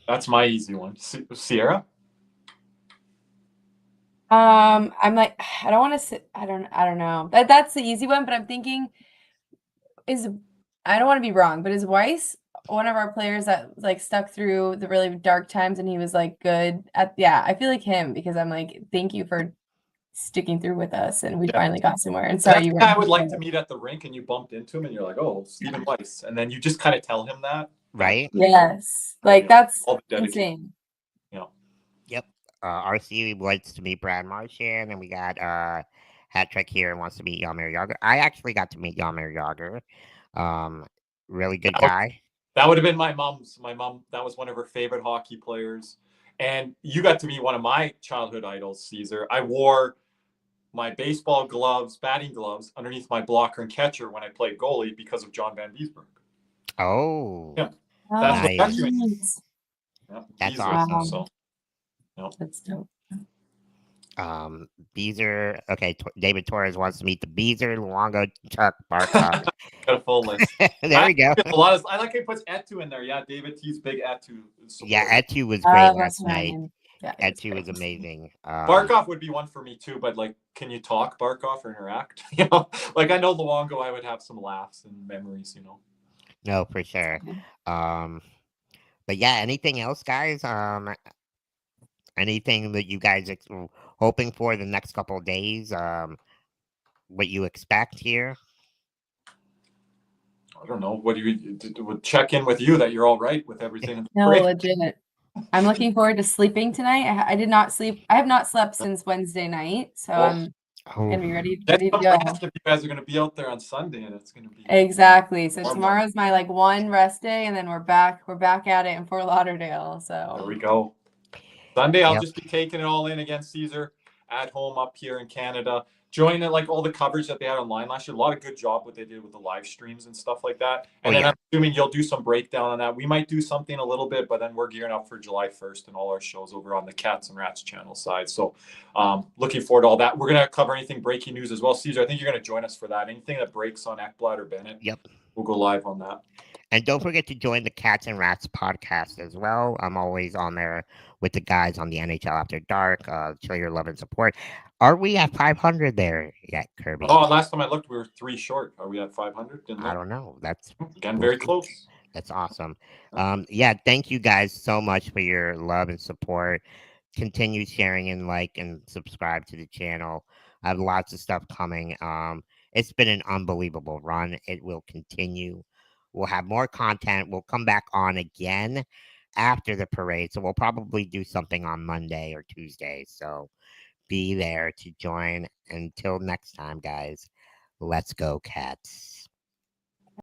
That's my easy one. Sierra. I'm like, I don't want to. I don't know. That's the easy one, but I'm thinking I don't want to be wrong, but is Weiss one of our players that like stuck through the really dark times and he was like good at? Yeah, I feel like him because I'm like, thank you for sticking through with us, and we finally got somewhere. And sorry, I would like to meet at the rink, and you bumped into him, and you're like, oh, Stephen Weiss, and then you just kind of tell him that, right? Yes, like that's insane. Yep. RC wants to meet Brad Marchand, and we got Hat Trick here and wants to meet Jaromir Jagr. I actually got to meet Jaromir Jagr. Really good guy. That would have been my mom's. My mom, that was one of her favorite hockey players. And you got to meet one of my childhood idols, Caesar. I wore my baseball gloves, batting gloves, underneath my blocker and catcher when I played goalie because of John Van Biesberg. Oh. Yeah. That's nice. what that means. Yeah, that's awesome. So, yeah. That's dope. Beezer. Okay, David Torres wants to meet the Beezer, Luongo, Chuck, Barkov. Got a full list. There we go. I like how he puts Etu in there. Yeah, David T's big Etu. Yeah, Etu was great last night. Yeah, Etu was amazing. Barkov would be one for me too, but like, can you talk Barkov or interact? Like I know Luongo, I would have some laughs and memories. No, for sure. But yeah, anything else, guys? Anything that you guys are hoping for the next couple of days? What you expect here? I don't know. What do you would check in with you that you're all right with everything? No, legit. I'm looking forward to sleeping tonight. I did not sleep. I have not slept since Wednesday night, so Oh, and be ready That's to some go. rest if you guys are going to be out there on Sunday, and it's going to be Exactly. So warm. tomorrow's my like one rest day, and then we're back at it in Fort Lauderdale. There So we go. Sunday, I'll Yep. just be taking it all in against Caesar at home up here in Canada. Join it like all the coverage that they had online last year. A lot of good job what they did with the live streams and stuff like that. And then yeah. I'm assuming you'll do some breakdown on that. We might do something a little bit, but then we're gearing up for July 1st and all our shows over on the Cats and Rats channel side. So looking forward to all that. We're going to cover anything breaking news as well. Caesar, I think you're going to join us for that. Anything that breaks on Ekblad or Bennett, Yep. we'll go live on that. And don't forget to join the Cats and Rats podcast as well. I'm always on there with the guys on the NHL After Dark. Show your love and support. Are we at 500 there yet, Kirby? Oh, last time I looked, we were 3 short. Are we at 500? I don't know. That's Again, very close. That's awesome. Yeah, thank you guys so much for your love and support. Continue sharing and like and subscribe to the channel. I have lots of stuff coming. It's been an unbelievable run. It will continue. We'll have more content. We'll come back on again after the parade. So we'll probably do something on Monday or Tuesday. So be there to join. Until next time, guys, let's go, Cats.